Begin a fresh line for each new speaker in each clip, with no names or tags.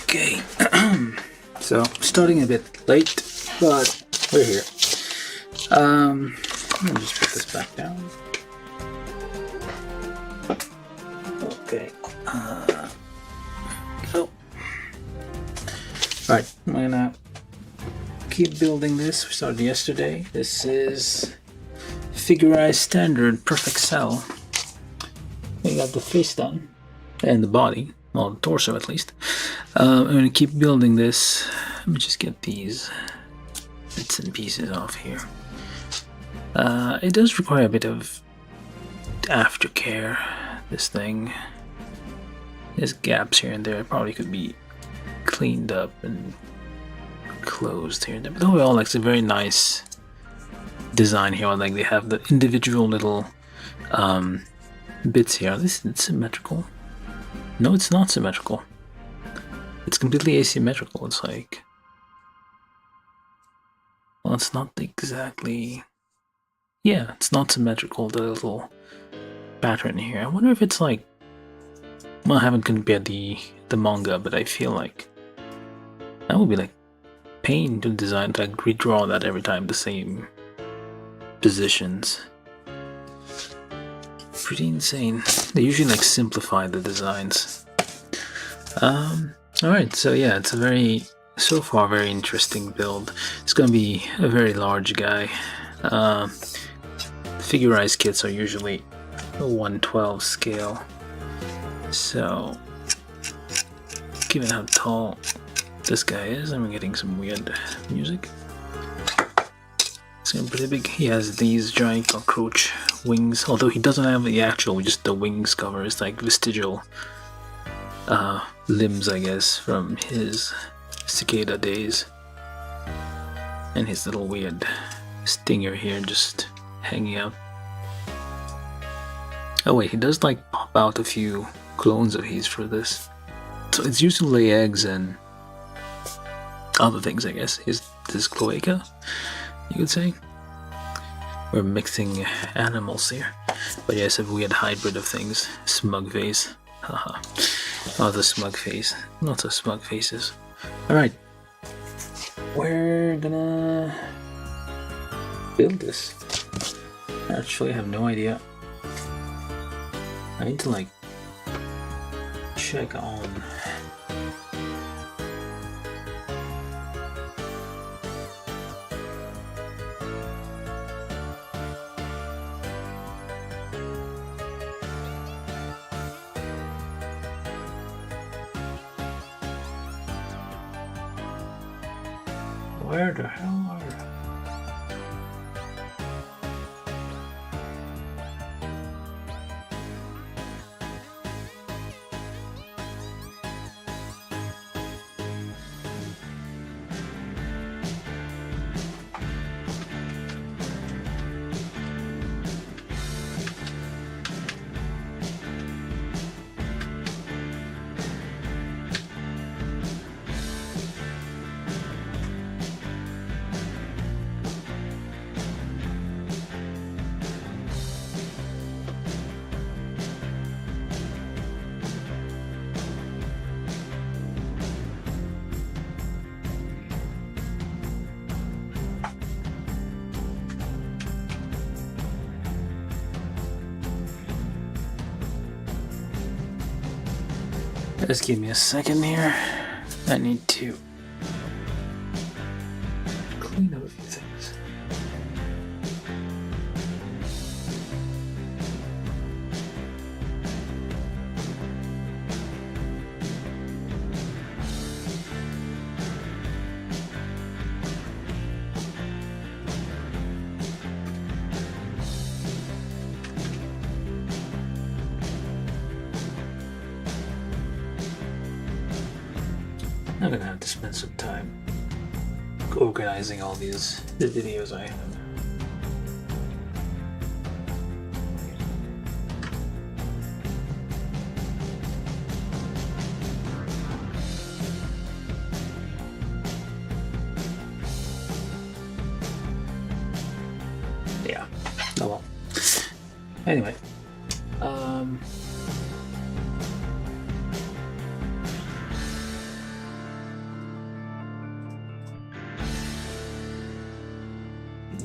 Okay, so starting a bit late, but we're here. Let me just put this back down. Okay. So, alright, I'm gonna keep building this. We started yesterday. This is Figurized Standard Perfect Cell. We got the face done and the body. Well, the torso at least. I'm going to keep building this. Let me just get these bits and pieces off here. It does require a bit of aftercare, this thing. There's gaps here and there. It probably could be cleaned up and closed here and there. But overall, like, it's a very nice design here. Like, they have the individual little bits here. This is symmetrical. No, it's not symmetrical. It's completely asymmetrical. It's like... well, it's not exactly... yeah, it's not symmetrical, the little pattern here. I wonder if it's like... well, I haven't compared the manga, but I feel like... that would be like pain to design, to like redraw that every time, the same positions. Pretty insane. They usually like simplify the designs. Alright, so yeah, it's a very, so far, very interesting build. It's gonna be a very large guy. Figurized kits are usually a 1/12 scale. So, given how tall this guy is, I'm getting some weird music. It's gonna be pretty big. He has these giant cockroach wings, although he doesn't have the actual, just the wings cover. It's like vestigial limbs, I guess, from his cicada days. And his little weird stinger here just hanging out. Oh wait, he does like pop out a few clones of his for this. So it's used to lay eggs and other things, I guess. This cloaca, you could say. We're mixing animals here. But yes, a weird hybrid of things. Smug face. Haha. Oh, the smug face. Lots of smug faces. Alright. We're gonna build this. Actually, I have no idea. I need to like check on where the hell are you? Just give me a second here. I need to clean up a few things. I'm gonna have to spend some time organizing all the videos I have. Yeah. Oh well. Anyway.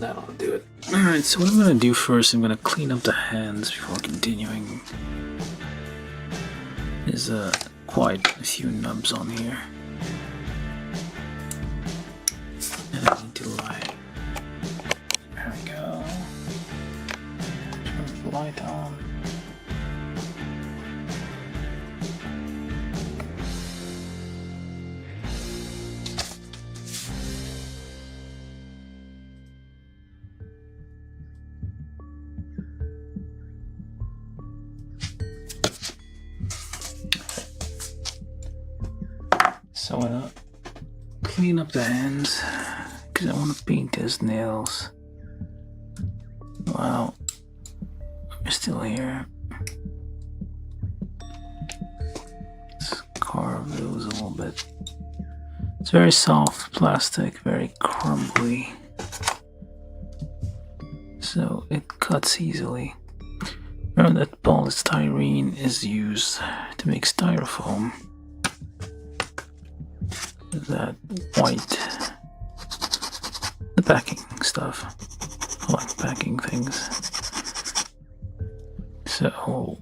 That'll do it. Alright, so what I'm gonna do first, I'm gonna clean up the hands before continuing. There's quite a few nubs on here. And I need to light. There we go. Turn the light on. So I'm gonna clean up the hands because I want to paint his nails. Wow, we're still here. Let's carve those a little bit. It's very soft plastic, very crumbly, so it cuts easily. Remember that polystyrene is used to make styrofoam. That white, the packing stuff, I like packing things. So,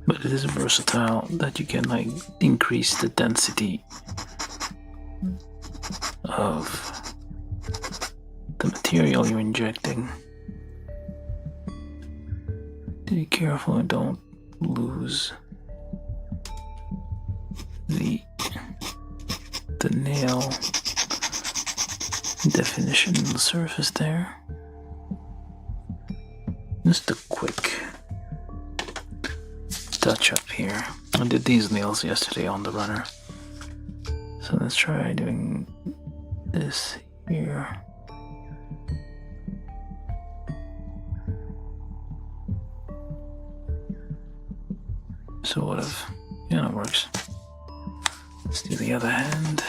but it is versatile that you can like increase the density of the material you're injecting. Be careful and don't lose the nail definition on the surface there. Just a quick touch up here. I did these nails yesterday on the runner, so let's try doing this here. Sort of. Yeah, it works. Let's do the other hand.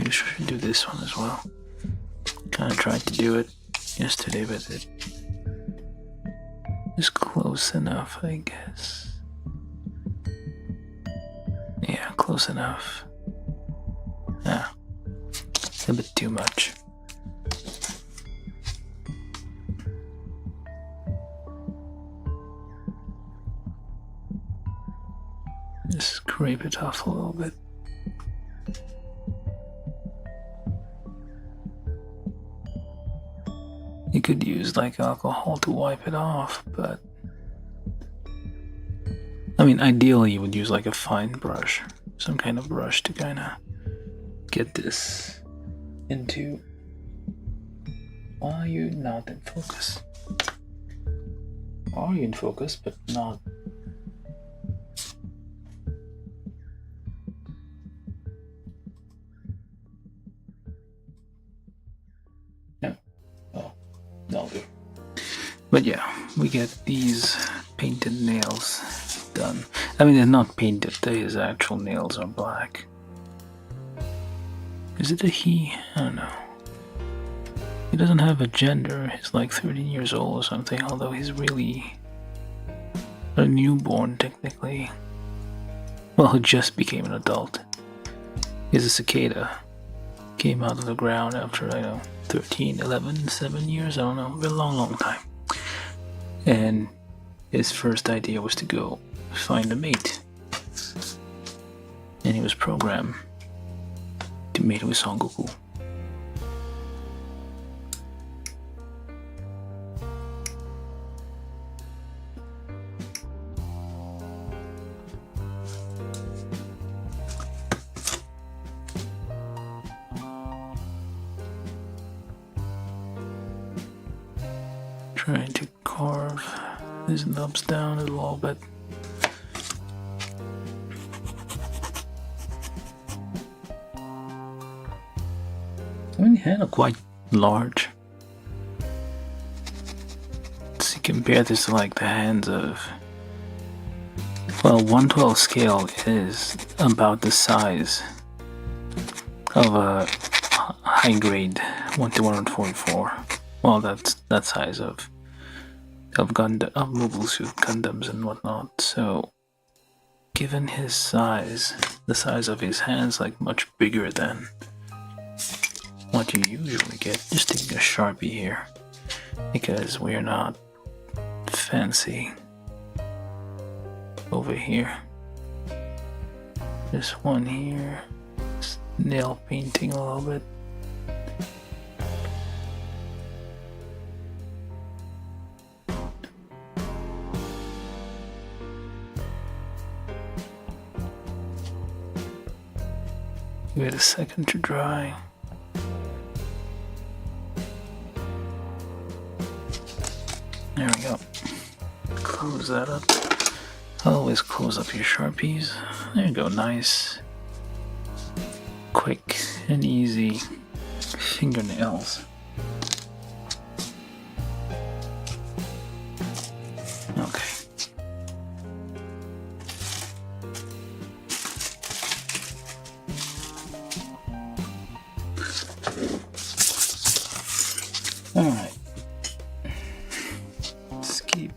Should do this one as well. Kind of tried to do it yesterday, but it is close enough, I guess. Yeah, close enough. Ah, a bit too much. Just scrape it off a little bit. You could use like alcohol to wipe it off, but I mean, ideally you would use like a fine brush, some kind of brush to kind of get this into. Why are you not in focus? Are you in focus, but not? But yeah, we get these painted nails done. I mean, they're not painted, his actual nails are black. Is it a he? I don't know. He doesn't have a gender, he's like 13 years old or something, although he's really a newborn technically. Well, he just became an adult. He's a cicada. Came out of the ground after, 13, 11, 7 years, I don't know, a long time. And his first idea was to go find a mate. And he was programmed to mate with Son Goku. Trying to carve these nubs down a little bit. I mean, the hands are quite large. So you compare this to like the hands of, well, 1/12 scale is about the size of a high grade 1/144. Well, that's that size of Mobile Suit Gundams and whatnot. So, given his size, the size of his hands, like much bigger than what you usually get. Just taking a Sharpie here, because we're not fancy over here. This one here, just nail painting a little bit. Give it a second to dry. There we go. Close that up. Always close up your Sharpies. There you go, nice, quick and easy fingernails. Okay. Alright. Let's keep.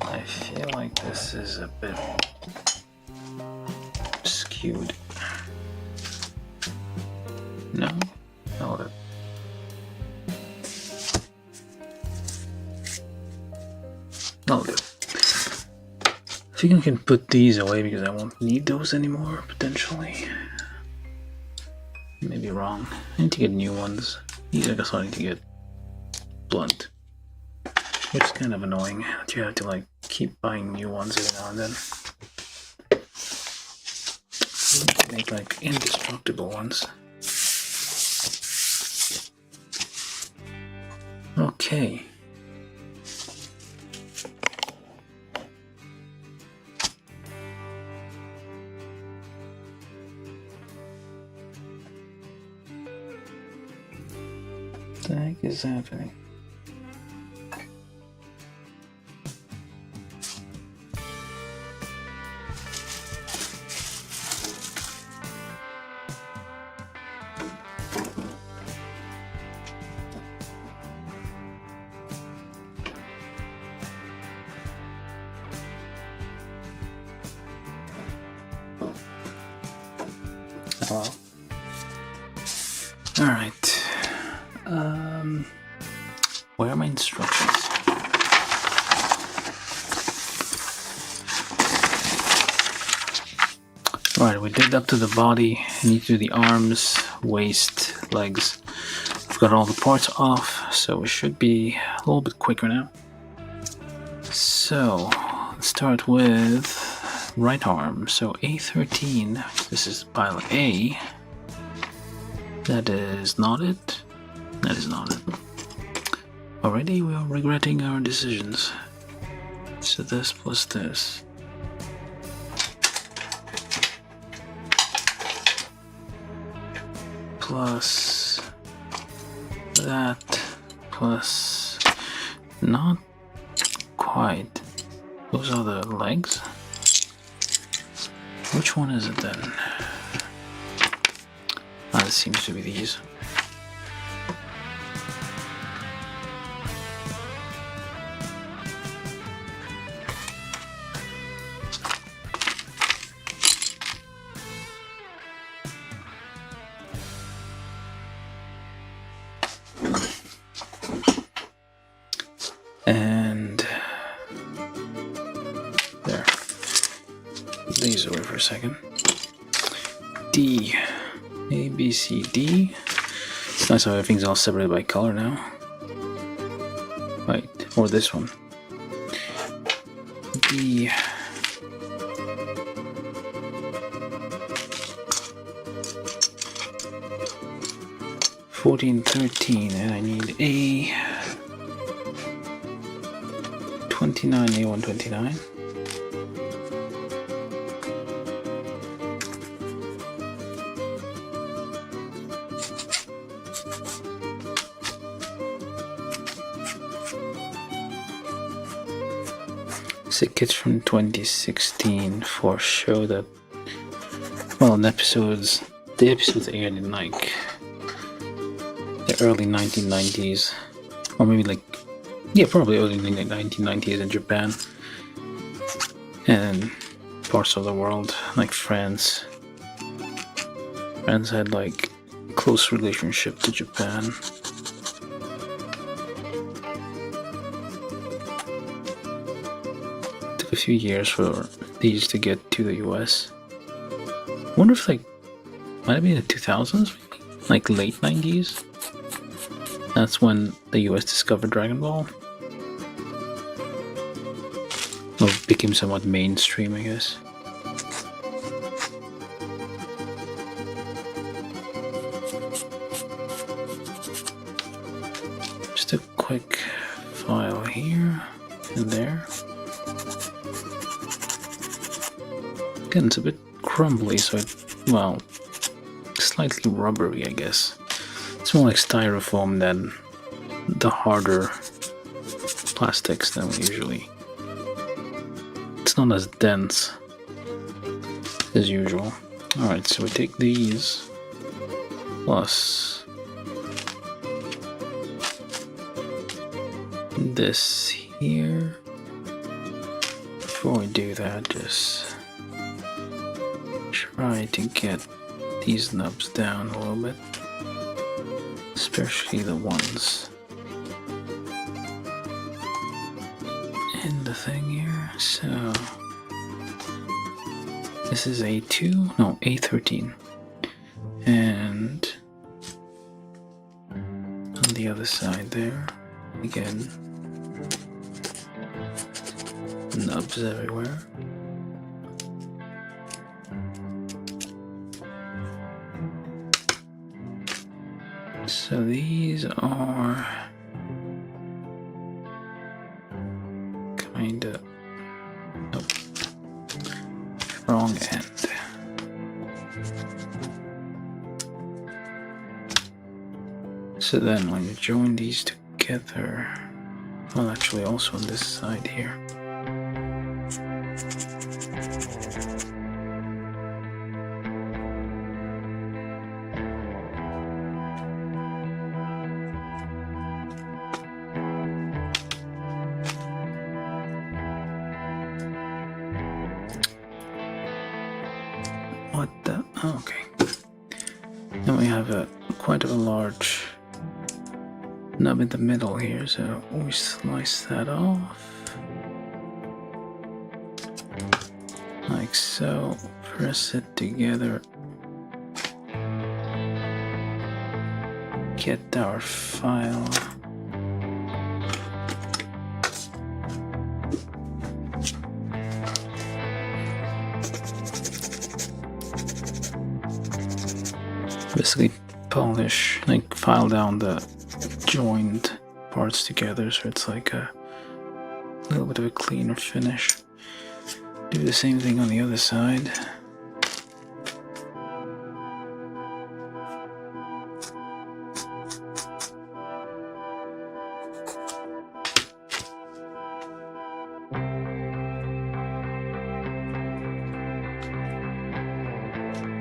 I feel like this is a bit skewed. No? Hold it. I'll do. I think I can put these away because I won't need those anymore, potentially. Maybe wrong. I need to get new ones. These I guess I need to get blunt. Which is kind of annoying that you have to like keep buying new ones every now and then. Make like indestructible ones. Okay. What the heck is happening? Hello? Alright. Where are my instructions? Right, we did up to the body, need to do the arms, waist, legs. We've got all the parts off, so we should be a little bit quicker now. So, let's start with right arm. So A13, this is pile A. That is not it. That is not it. Already we are regretting our decisions. So this plus this. Plus that plus not quite. Those are the legs. Which one is it then? Ah, this seems to be these. And there. These away for a second. D. A, B, C, D. It's nice how everything's all separated by color now. Right, or this one. D. $14, $13, and I need a 29, A129. Sick kits from 2016 for show that, well, the episodes aired in like the early 1990s, or maybe like, yeah, probably early 1990s in Japan and parts of the world like France. France had like close relationship to Japan. Took a few years for these to get to the US. Wonder if, like, might have been the 2000s, maybe? Like late 90s? That's when the US discovered Dragon Ball. Or became somewhat mainstream, I guess. Just a quick file here and there. Again, it's a bit crumbly, so well, slightly rubbery, I guess. It's more like styrofoam than the harder plastics than we usually. It's not as dense as usual. Alright, so we take these plus this here. Before we do that, just try to get these nubs down a little bit, especially the ones in the thing here. So this is A2, no, A13, and on the other side there, again, nubs everywhere. So these are kinda wrong end. So then when you join these together, well, actually also on this side here, what the? Oh, okay. Then we have a quite a large nub in the middle here, so we slice that off like so. Press it together. Get our file. Basically polish, like file down the joined parts together so it's like a little bit of a cleaner finish. Do the same thing on the other side.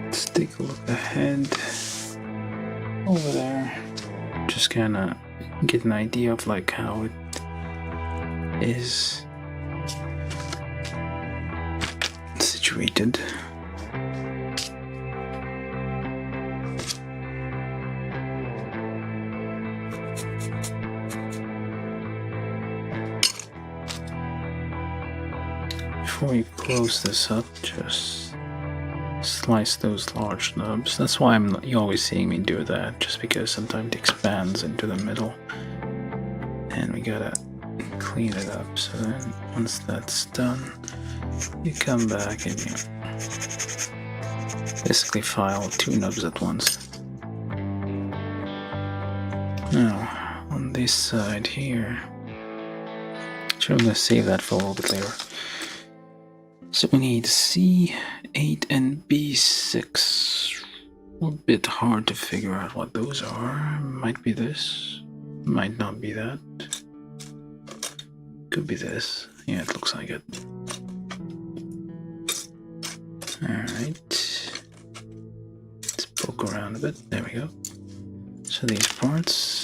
Let's take a look ahead over there. Just kind of get an idea of like how it is situated. Before we close this up, just slice those large nubs. That's why you're always seeing me do that, just because sometimes it expands into the middle and we gotta clean it up. So then once that's done, you come back and you basically file two nubs at once. Now on this side here, sure, I'm gonna save that for a little bit later. So we need C8 and B6. A little bit hard to figure out what those are. Might be this, might not be that. Could be this. Yeah, it looks like it. Alright. Let's poke around a bit. There we go. So these parts.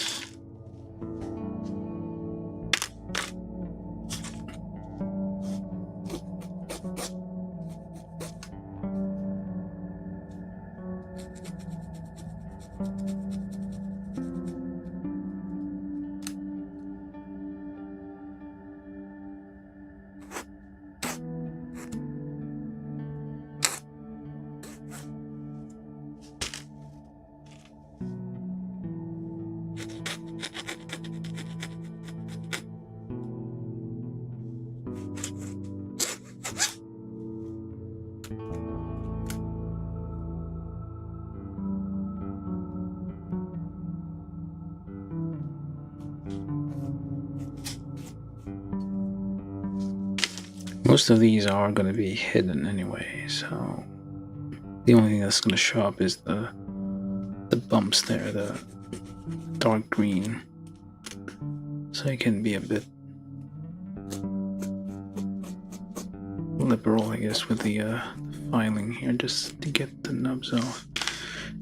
Most of these are going to be hidden anyway, so the only thing that's going to show up is the bumps there, the dark green. So it can be a bit liberal, I guess, with the filing here, just to get the nubs off.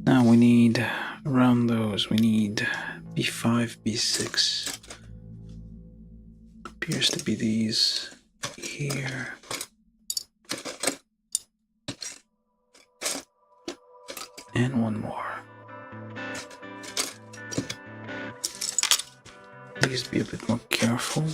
Now we need, around those, we need B5, B6. Appears to be these here. And one more. Please be a bit more careful.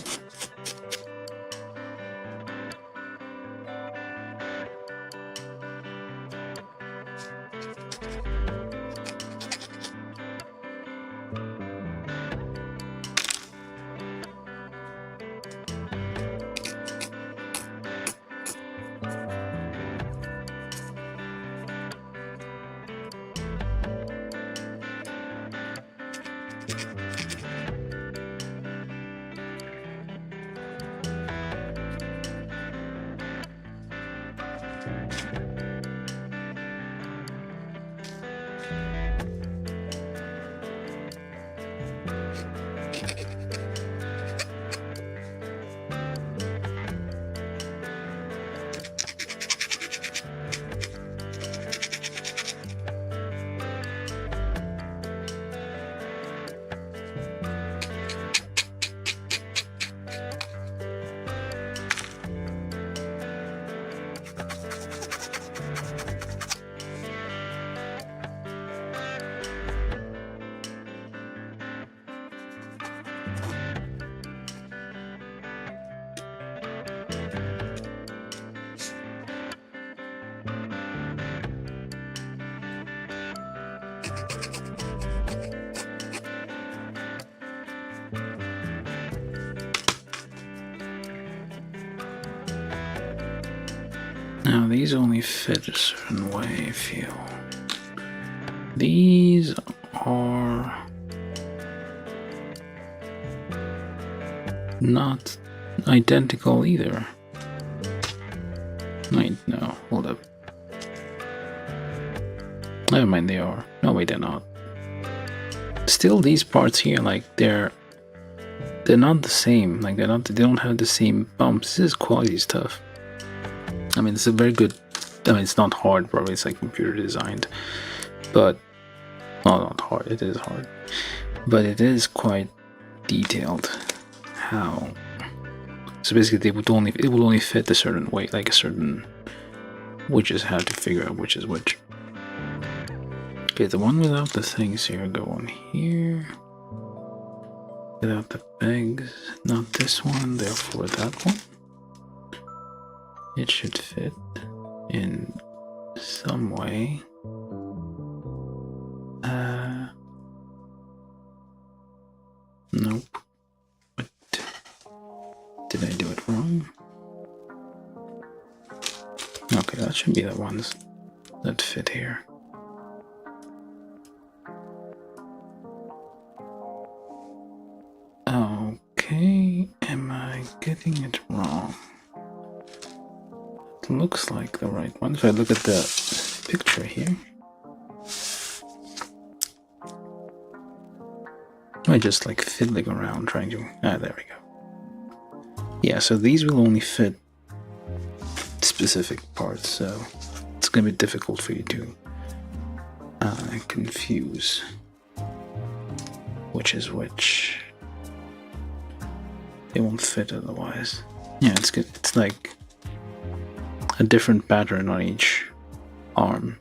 Now these only fit a certain way, I feel. These are not identical either. Wait, no, hold up. Never mind, they are. No, wait, they're not. Still, these parts here, like they're not the same. Like they don't have the same bumps. This is quality stuff. I mean, it's a very good. I mean, it's not hard. Probably it's like computer designed, but well, not hard. It is hard, but it is quite detailed. How? So basically, it will only fit a certain way, like a certain. We just have to figure out which is which. Okay, the one without the things here go on here. Without the pegs, not this one. Therefore, that one. It should fit in some way. Nope. What? Did I do it wrong? Okay, that should be the ones that fit here. Okay, am I getting it wrong? It looks like the right one. If I look at the picture here, I just like fiddling around trying to. There we go. Yeah, so these will only fit specific parts, so it's gonna be difficult for you to confuse which is which. They won't fit otherwise. Yeah, it's good. It's like a different pattern on each arm.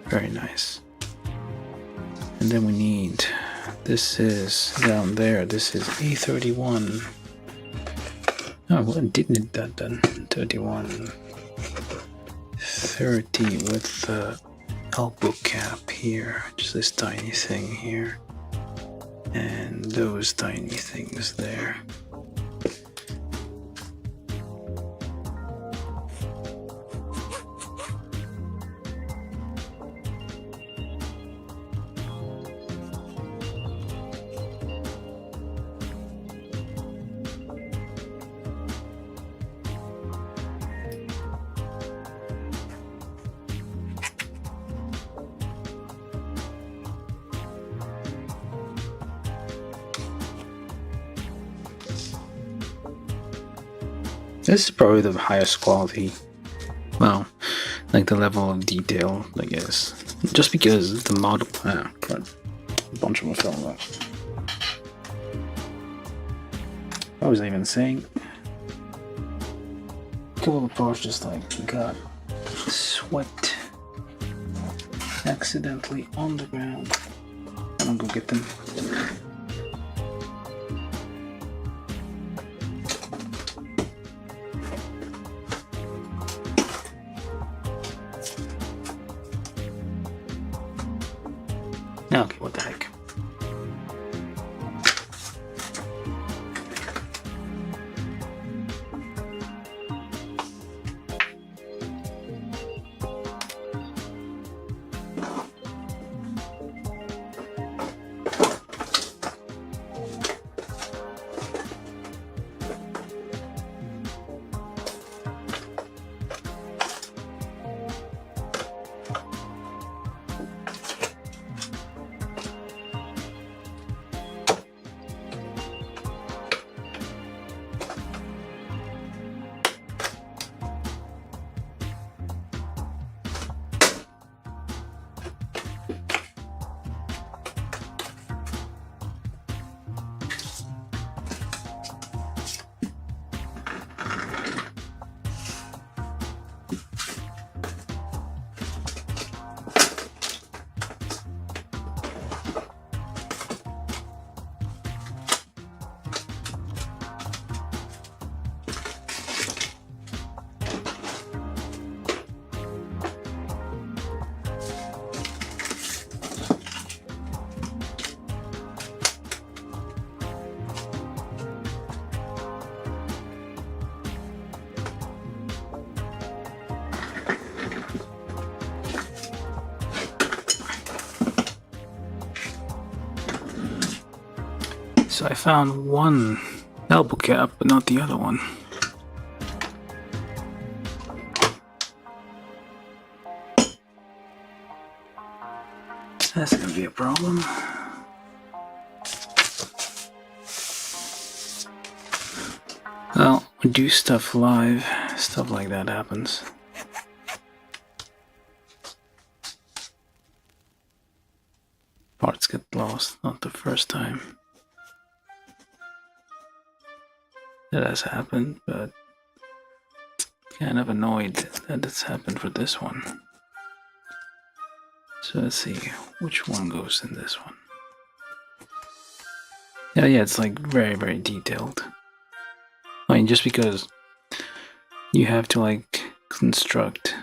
Very nice. And then we need, this is down there, this is A31. Oh, well, I did need that then. 31. 30 with the elbow cap here, just this tiny thing here. And those tiny things there. This is probably the highest quality. Well, like the level of detail, I guess. Just because the model. Ah, crap. A bunch of them fell off. I was even saying. A couple of parts just like got swept accidentally on the ground. I'm gonna go get them. Okay, what the heck. So I found one elbow cap, but not the other one. That's gonna be a problem. Well, we do stuff live, stuff like that happens. Parts get lost, not the first time. That has happened, but kind of annoyed that it's happened for this one. So let's see, which one goes in this one? Yeah, it's like very, very detailed. I mean, just because you have to like construct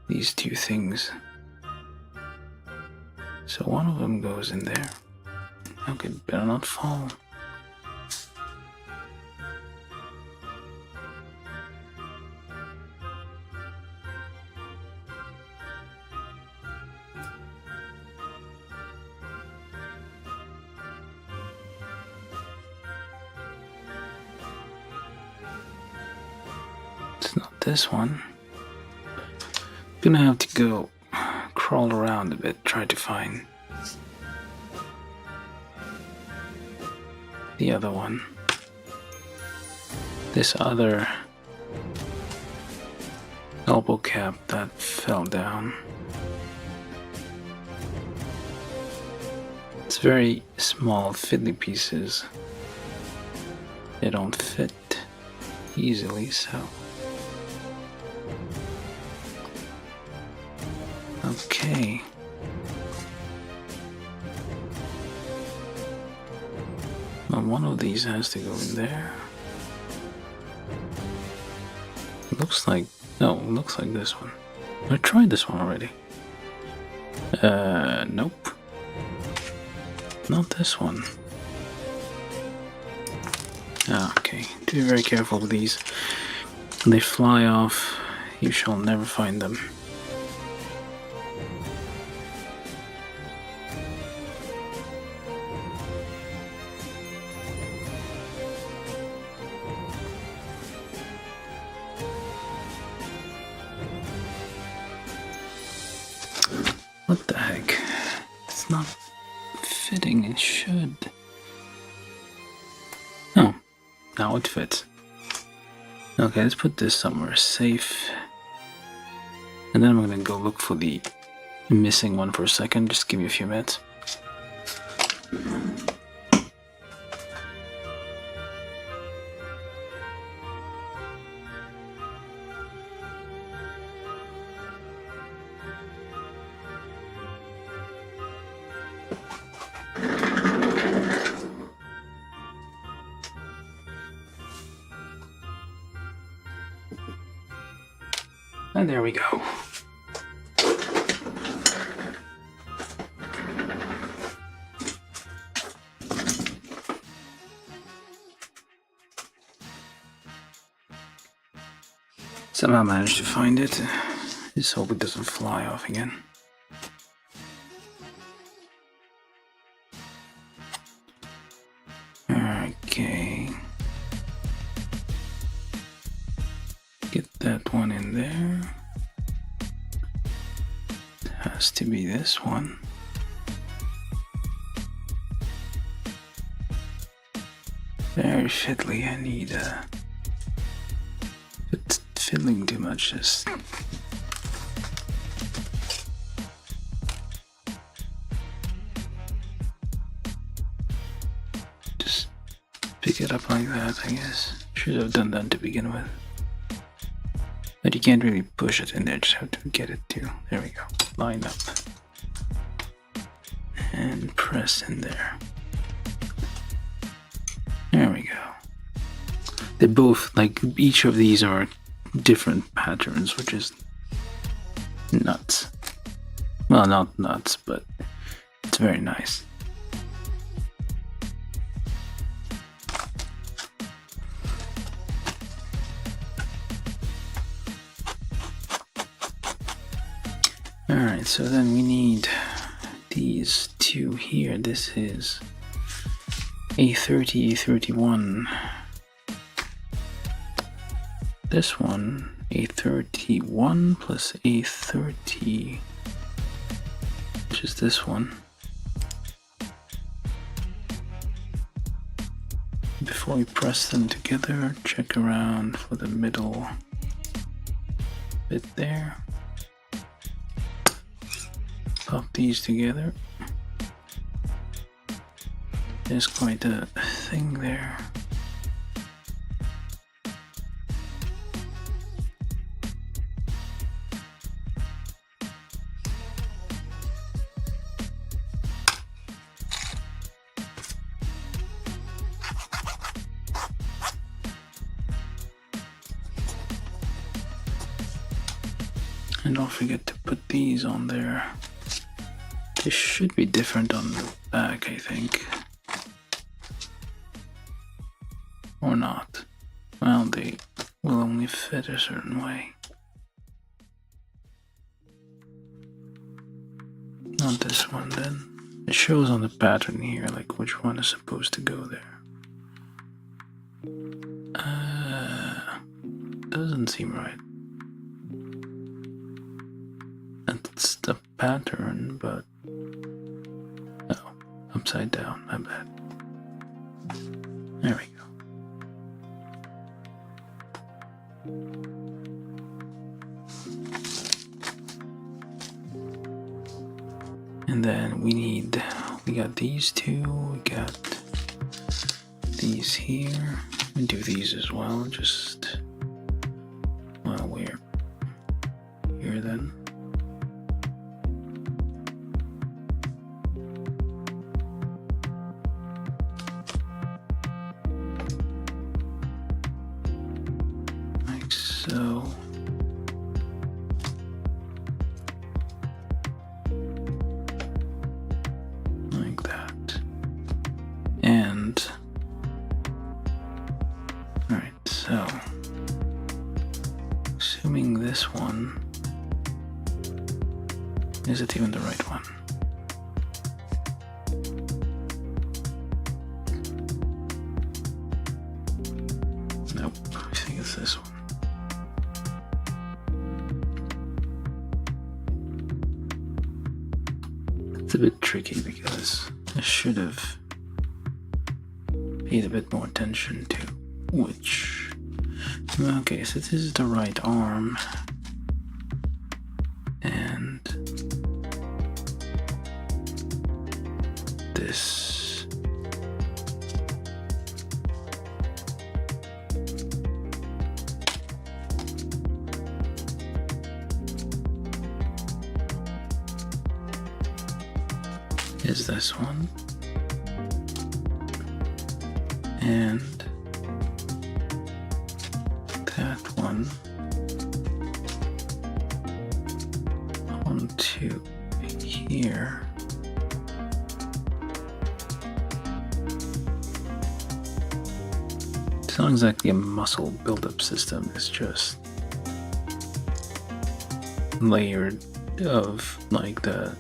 these two things. So one of them goes in there. Okay, better not fall. It's not this one. Gonna have to go crawl around a bit, try to find the other one. This other elbow cap that fell down. It's very small, fiddly pieces. They don't fit easily, so. Okay. Well, one of these has to go in there. It looks like, no, it looks like this one. I tried this one already. Nope. Not this one. Okay, be very careful with these. When they fly off, you shall never find them. What the heck? It's not fitting, it should. Oh, now it fits. Okay, let's put this somewhere safe. And then I'm gonna go look for the missing one for a second. Just give me a few minutes. And there we go. Somehow managed to find it. Just hope it doesn't fly off again. Okay. Get that one in there. It has to be this one. Very fiddly. I need it's fiddling too much. Just pick it up like that, I guess. Should have done that to begin with. But you can't really push it in there, just have to get it to. There we go. Line up. And press in there. There we go. They both, like, each of these are different patterns, which is nuts. Well, not nuts, but it's very nice. Alright, so then we need these two here. This is A30, A31. This one, A31 plus A30, which is this one. Before we press them together, check around for the middle bit there. Pop these together. There's quite a thing there. And don't forget to put these on there. This should be different on the back, I think. Or not. Well, they will only fit a certain way. Not this one then. It shows on the pattern here, like which one is supposed to go there. Doesn't seem right. That's the pattern, but oh, upside down, my bad. There we go. And then we got these two, we got these here. We do these as well, just while we're here then. Like so. Like that. And alright, so assuming this one, is it even the right one? Nope, I think it's this one. It's a bit tricky because I should have paid a bit more attention to which... Okay, so this is the right arm. And... this... is this one. And that one onto here. It's not exactly a muscle buildup system, it's just layered of like the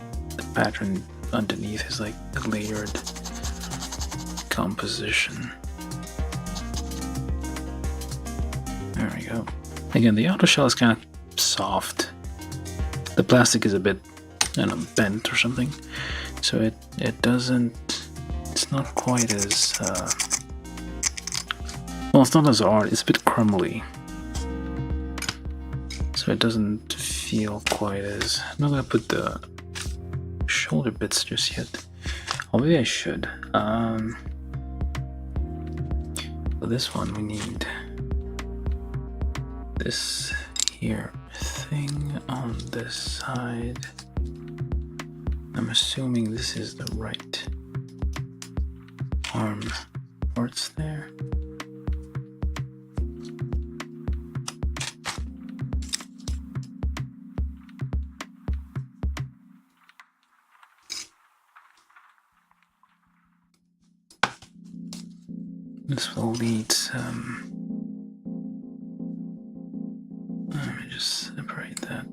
pattern underneath is like a layered composition. There we go. Again, the outer shell is kind of soft. The plastic is a bit, I don't know, bent or something. So it doesn't, it's not quite as, well, it's not as hard, it's a bit crumbly. So it doesn't feel quite as, I'm not gonna put the shoulder bits just yet. Oh, maybe I should. For this one we need this here thing on this side. I'm assuming this is the right arm parts there. This will need some... let me just separate that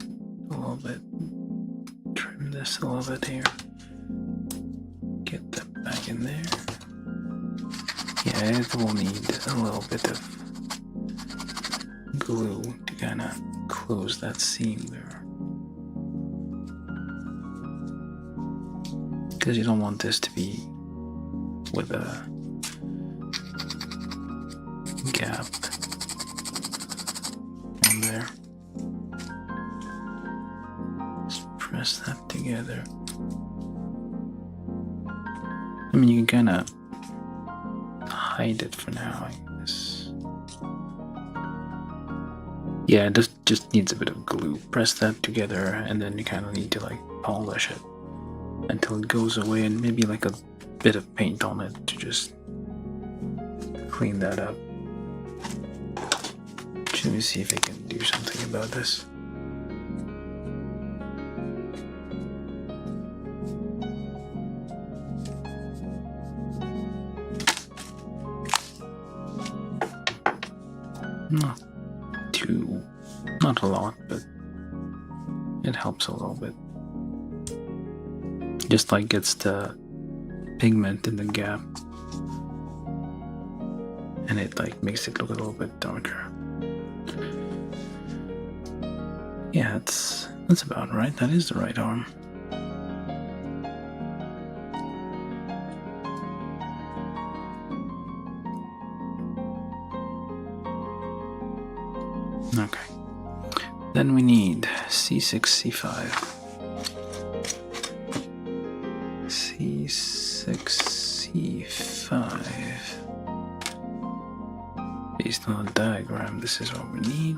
a little bit. Trim this a little bit here. Get that back in there. Yeah, it will need a little bit of glue to kind of close that seam there. Because you don't want this to be with a gap in there. Just press that together. I mean, you can kind of hide it for now, I guess. Yeah, it just needs a bit of glue. Press that together, and then you kind of need to like polish it until it goes away, and maybe like a bit of paint on it to just clean that up. Let me see if I can do something about this. Not a lot, but it helps a little bit. Just like gets the pigment in the gap, and it like makes it look a little bit darker. Yeah, that's about right. That is the right arm. Okay. Then we need C6, C5. C6, C5. Based on the diagram, this is what we need.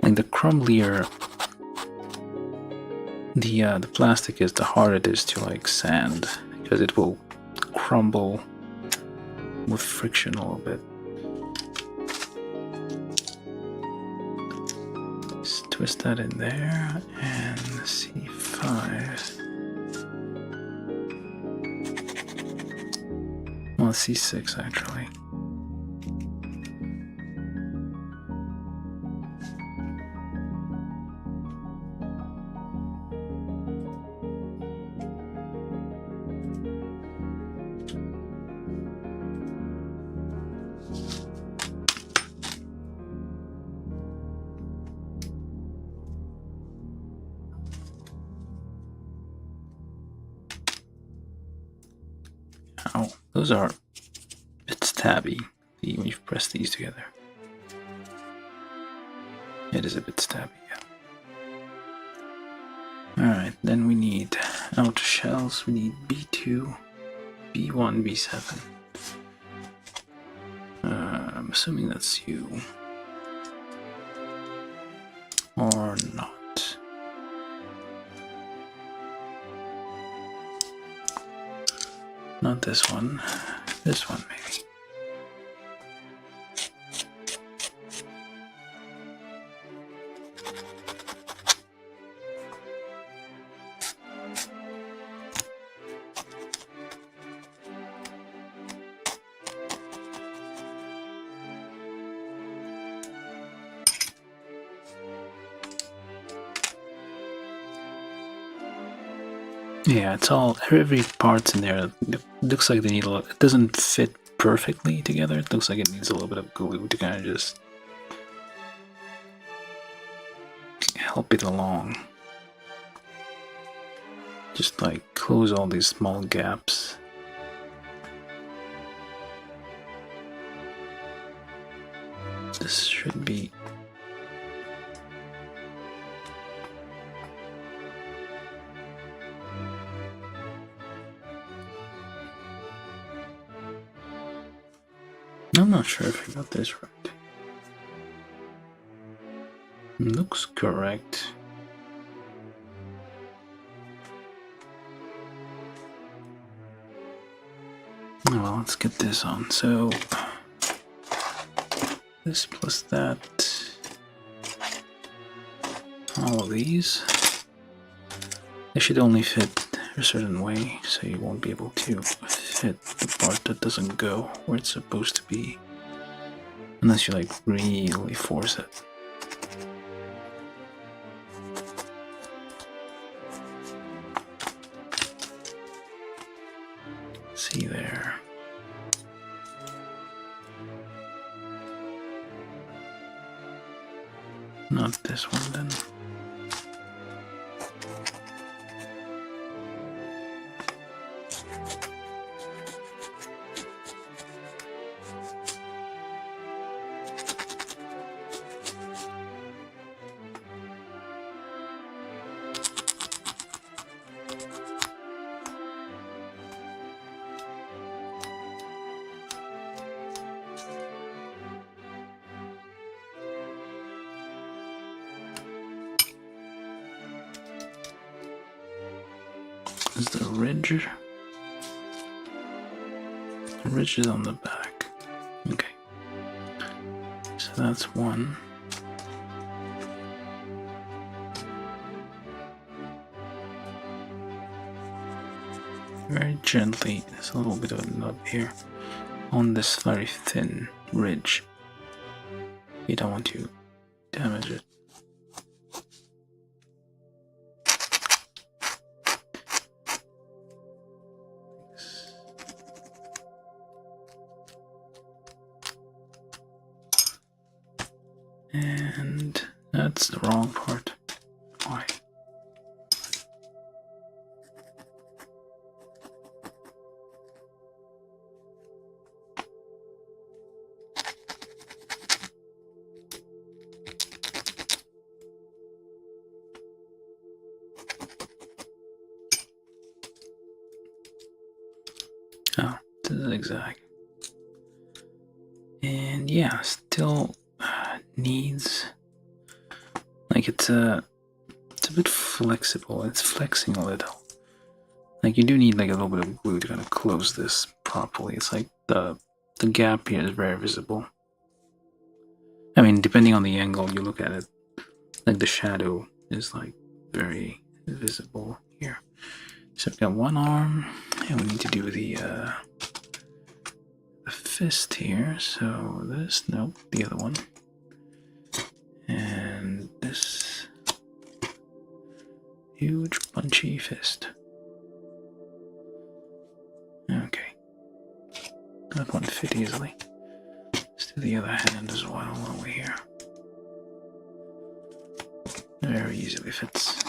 And the crumblier the plastic is, the harder it is to like sand, because it will crumble with friction a little bit. Just twist that in there, and C5. Well, C6 actually. Ow. Those are a bit stabby when you press these together. It is a bit stabby, yeah. Alright, then we need outer shells. We need B2, B1, B7. I'm assuming that's you. Or not. Not this one. This one, maybe. Yeah, it's all, every part's in there. It looks like they need a lot. It doesn't fit perfectly together. It looks like it needs a little bit of glue to kind of just help it along. Just like close all these small gaps. This should be... I'm not sure if I got this right. Looks correct. Well, let's get this on. So, this plus that. All of these. They should only fit a certain way, so you won't be able to fit the part that doesn't go where it's supposed to be. Unless you like really force it. See there. Not this one then. Is the ridge? The ridge is on the back. Okay. So that's one. Very gently, there's a little bit of a nub here on this very thin ridge. You don't want to damage it. And that's the wrong part. Why? Oh, it's a zigzag. And yeah, still needs, like, it's a bit flexible. It's flexing a little. Like, you do need like a little bit of glue to kind of close this properly. It's like the gap here is very visible. I mean, depending on the angle you look at it, like the shadow is like very visible here. So we've got one arm, and we need to do the fist here. So this, nope, the other one. And this huge punchy fist. Okay. That one fit easily. Let's do the other hand as well while we're here. Very easily fits.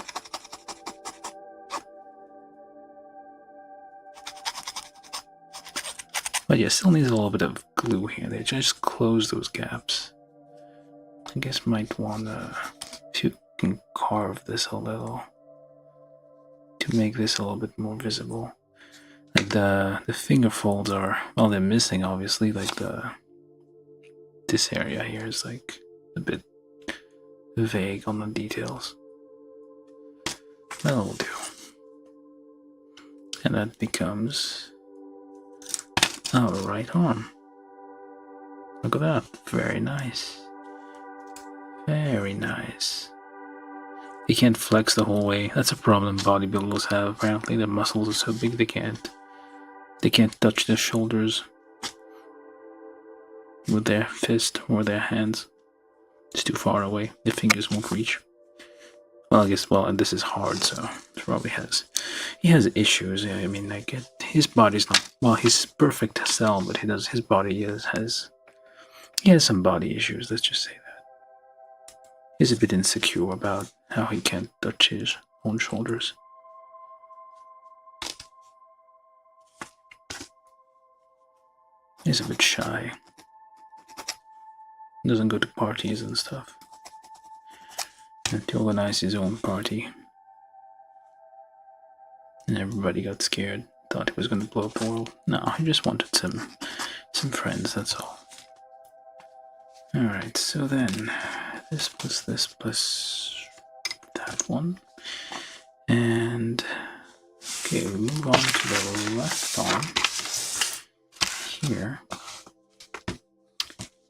But yeah, still needs a little bit of glue here. They just close those gaps. I guess might wanna, if you can carve this a little to make this a little bit more visible. Like the finger folds are, well, they're missing obviously. Like this area here is like a bit vague on the details. That'll do. And that becomes our right arm. Look at that. Very nice. Very nice. They can't flex the whole way. That's a problem bodybuilders have. Apparently their muscles are so big they can't touch their shoulders with their fist or their hands. It's too far away. Their fingers won't reach. Well, I guess, and this is hard, so probably he has issues. Yeah, I mean, like, his body's not, well, he's perfect cell, but his body he has some body issues, let's just say that. He's a bit insecure about how he can't touch his own shoulders. He's a bit shy. Doesn't go to parties and stuff. And to organize his own party. And everybody got scared. Thought he was gonna blow up the world. No, he just wanted some friends, that's all. Alright, so then this plus that one. And okay, we move on to the left arm. Here.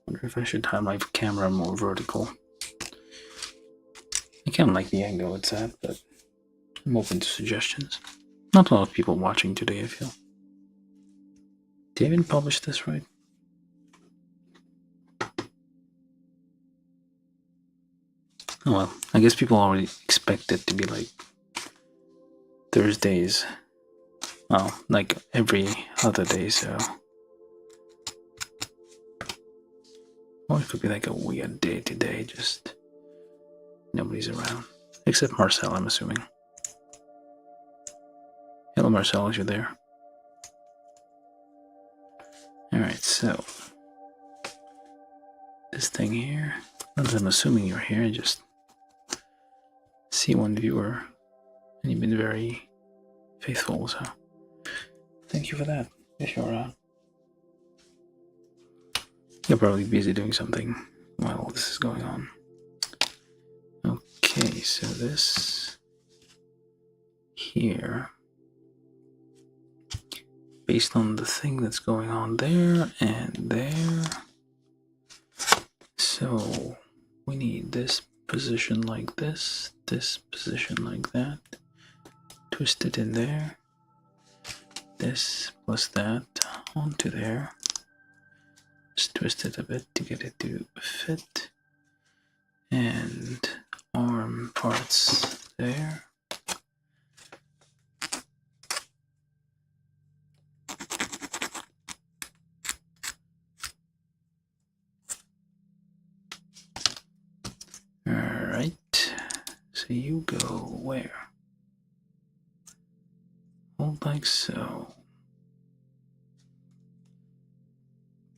Wonder if I should have my camera more vertical. I kind of like the angle it's at, but I'm open to suggestions. Not a lot of people watching today, I feel. Did I even publish this right? Oh well, I guess people already expect it to be like Thursdays. Well, like every other day, so. Or it could be like a weird day today, just nobody's around. Except Marcel, I'm assuming. Hello Marcel, if you're there. Alright, so this thing here, as I'm assuming you're here, I just see one viewer, and you've been very faithful, so thank you for that, if you're around. You're probably busy doing something while all this is going on. Okay, so this here, based on the thing that's going on there and there, so we need this position like this position like that, twist it in there, this plus that onto there, just twist it a bit to get it to fit, and arm parts there. Alright, so you go where? Hold like so.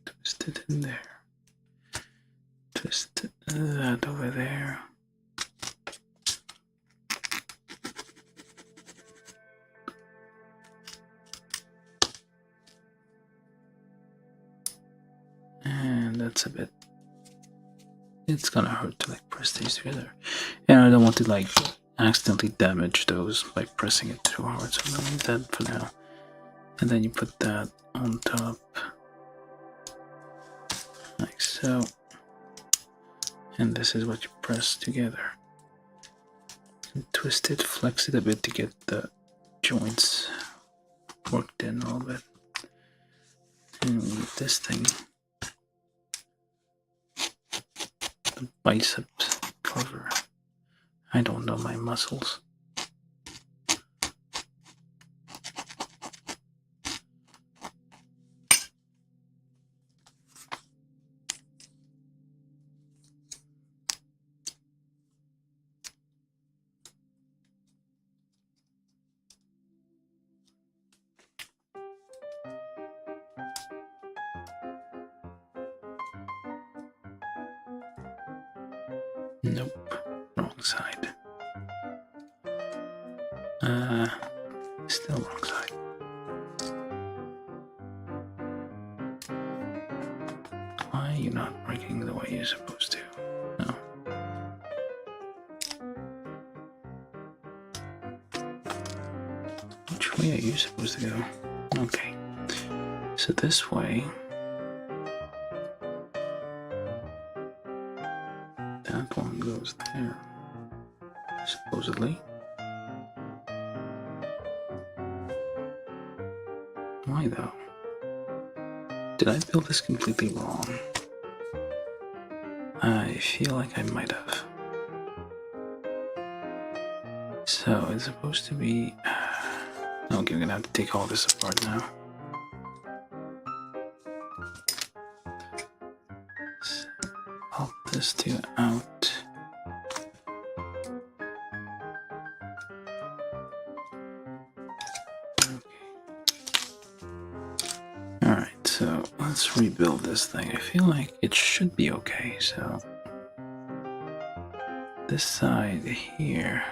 Twist it in there. Twist that over there. And that's a bit, it's gonna hurt to like press these together. And I don't want to like accidentally damage those by pressing it too hard, so I'm gonna leave that for now. And then you put that on top, like so. And this is what you press together. And twist it, flex it a bit to get the joints worked in a little bit. And with this thing, the biceps cover. I don't know my muscles. Nope, wrong side. Still wrong side. Why are you not working the way you're supposed to? No. Which way are you supposed to go? Okay. So this way. That one goes there. Supposedly. Why though? Did I build this completely wrong? I feel like I might have. So it's supposed to be... Okay, we're gonna have to take all this apart now. So pop this two out. Alright, so let's rebuild this thing. I feel like it should be okay, so... This side here...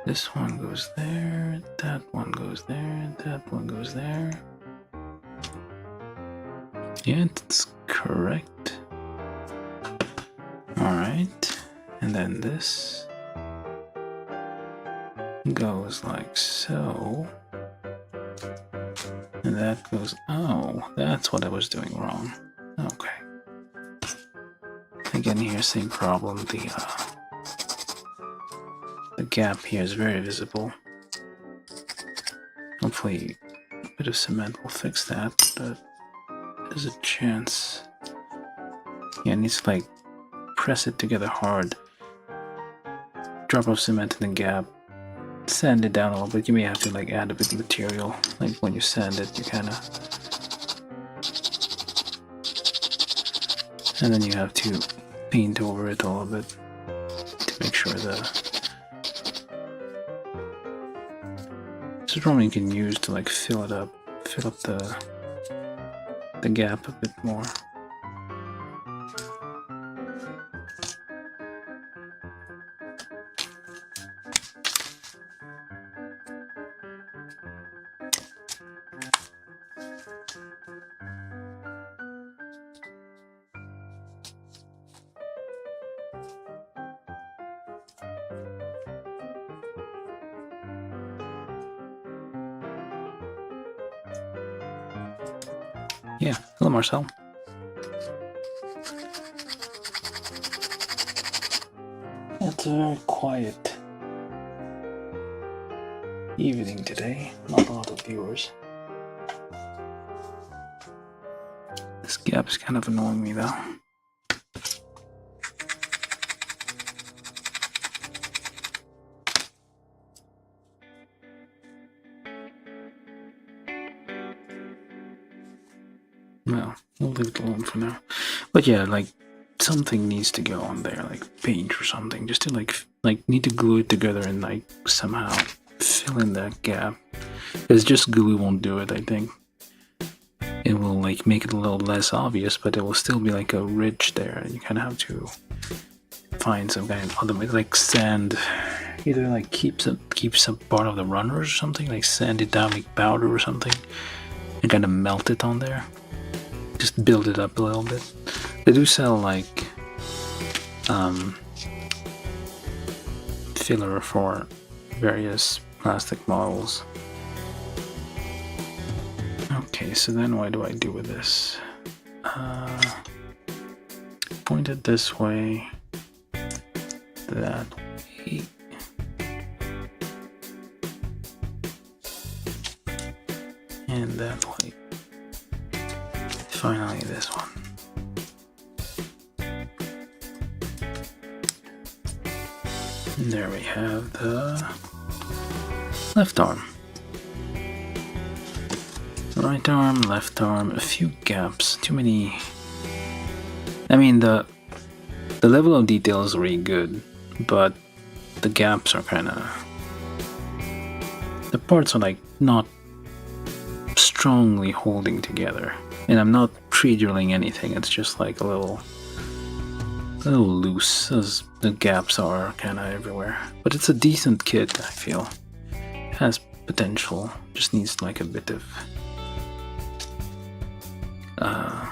This one goes there, that one goes there, that one goes there. Yeah, it's correct. Alright, and then this goes like so. And that goes, oh, that's what I was doing wrong. Okay. Again here, same problem, the gap here is very visible. Hopefully a bit of cement will fix that, but there's a chance. Yeah, it needs to like press it together hard. Drop of cement in the gap. Sand it down a little bit. You may have to like add a bit of material. Like when you sand it, you kinda... And then you have to paint over it a little bit to make sure the... This is one you can use to like fill up the gap a bit more. Yeah, hello Marcel. It's a very quiet evening today, not a lot of viewers. This gap is kind of annoying me though. Well, we'll leave it alone for now. But yeah, like something needs to go on there, like paint or something, just to like need to glue it together and like somehow fill in that gap. Because just glue won't do it, I think. It will like make it a little less obvious, but it will still be like a ridge there, and you kind of have to find some kind of other way, like sand. Either like keeps a part of the runners or something, like sand it down like powder or something, and kind of melt it on there. Just build it up a little bit. They do sell like filler for various plastic models. Okay, so then what do I do with this? Point it this way, that way, and that way. Finally, this one. And there we have the left arm. Right arm, left arm, a few gaps, too many. I mean, the level of detail is really good, but the gaps are kind of... The parts are like not strongly holding together. And I'm not pre-drilling anything, it's just like a little a little loose, as the gaps are kind of everywhere. But it's a decent kit, I feel. It has potential, just needs like a bit of a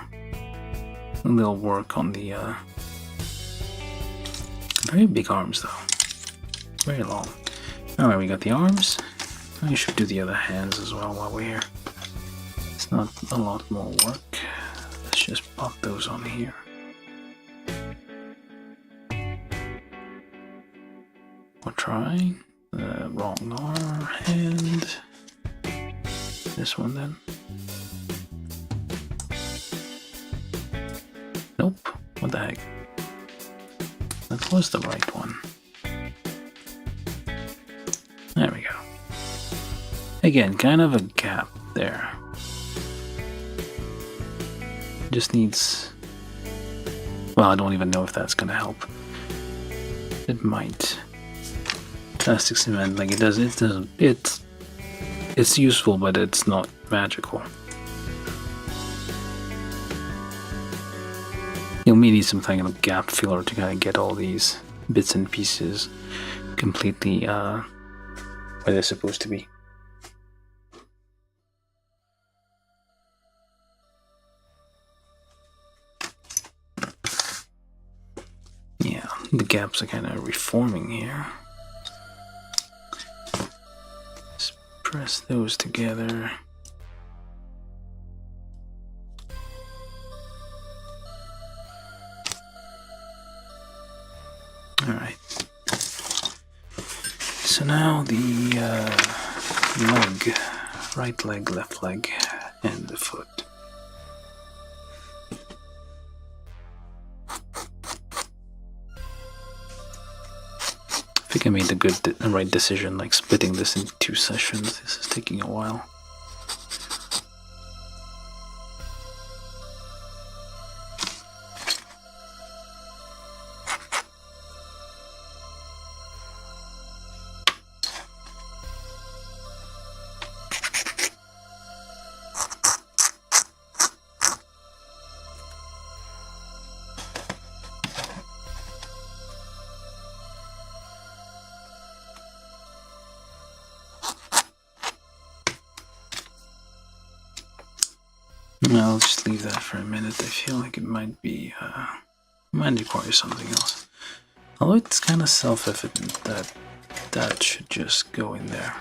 little work on the very big arms though, very long. Alright, we got the arms. I should do the other hands as well while we're here. It's not a lot more work. Let's just pop those on here. We'll try the wrong arm, hand. This one then. Nope. What the heck? That was the right one. There we go. Again, kind of a gap there. Just needs... well, I don't even know if that's gonna help. It might. Plastic cement, like it doesn't, it's useful, but it's not magical. You'll need some kind of gap filler to kind of get all these bits and pieces completely where they're supposed to be. Yeah, the gaps are kind of reforming here. Let's press those together. Alright. So now the leg, right leg, left leg, and the foot. I think I made the right decision, like splitting this into 2 sessions. This is taking a while. I'll just leave that for a minute. I feel like it might be, might require something else. Although it's kind of self-evident that that should just go in there.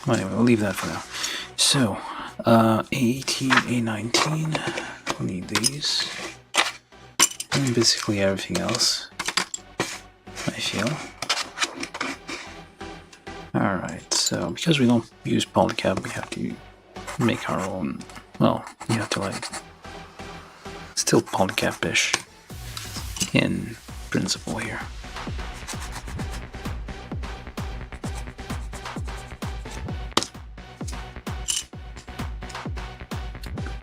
Well, anyway, we'll leave that for now. So, A18, A19, we'll need these. And basically everything else, I feel. Alright, so because we don't use polycab, we have to make our own. Well, you have to like still polycap-ish in principle here.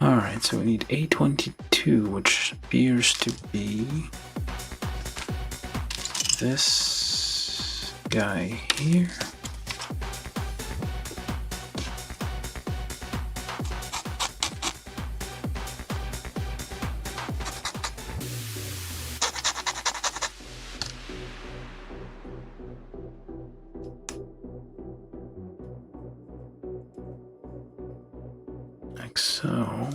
Alright, so we need A22, which appears to be this guy here. Like so.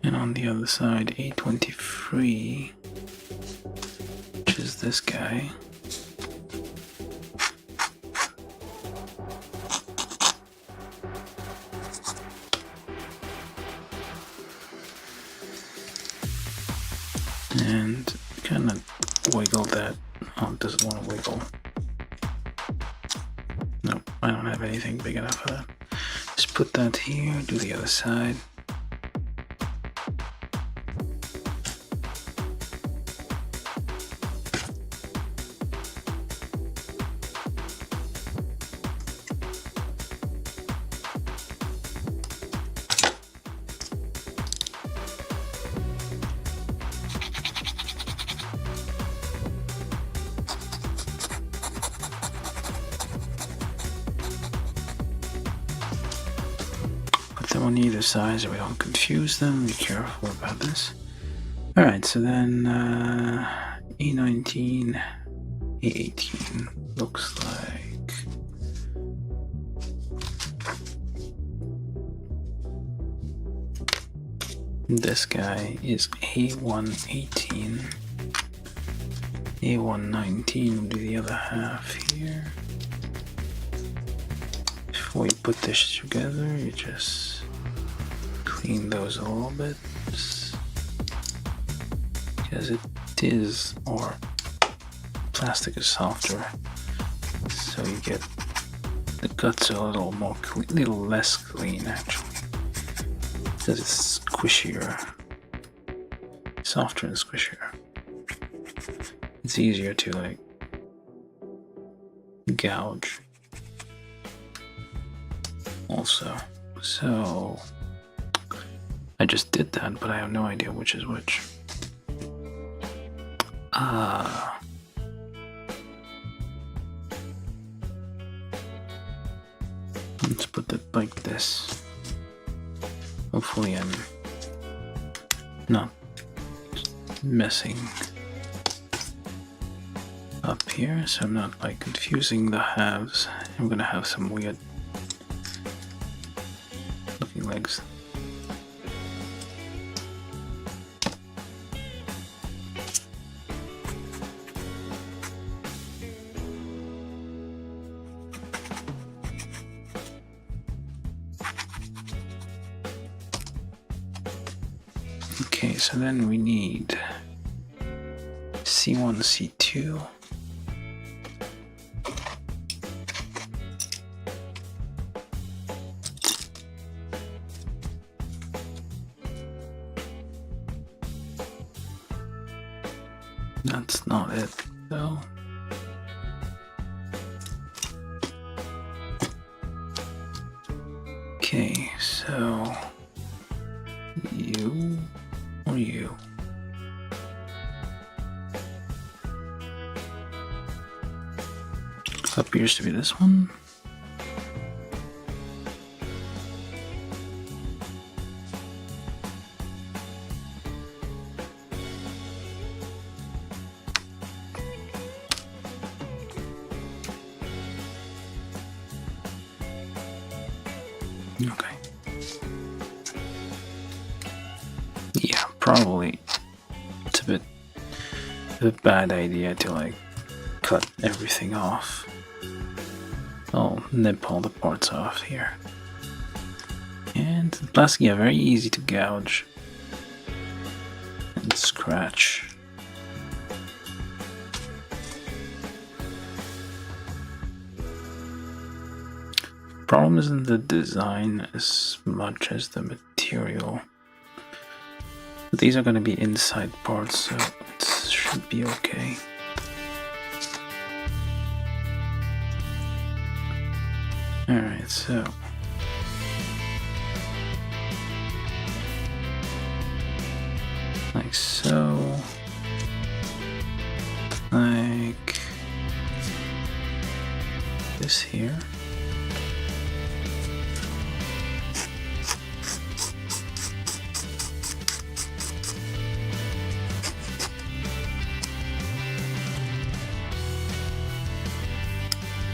And on the other side, A23, which is this guy. And kind of wiggle that. Oh, it doesn't want to wiggle. Nope, I don't have anything big enough for that. Just put that here, do the other side. On either side so we don't confuse them. Be careful about this. Alright, so then E19, E18 looks like this guy is A118. A119 will be the other half here. Before you put this together, you just clean those a little bit. Because it is, or plastic is softer, so you get the guts are a little more clean, little less clean actually, because it's squishier, softer and squishier. It's easier to like gouge also. So I just did that, but I have no idea which is which. Let's put it like this. Hopefully I'm not messing up here, so I'm not like confusing the halves. I'm gonna have some weird looking legs. Okay, so then we need C1, C2. That's not it, though. Okay, so you or you? Appears to be this one. Okay. Yeah, probably it's a bit bad idea to like cut everything off. I'll nip all the parts off here. And the plastic, yeah, very easy to gouge and scratch. Problem isn't the design as much as the material. But these are going to be inside parts, so it should be okay. Alright, so like so, like this here.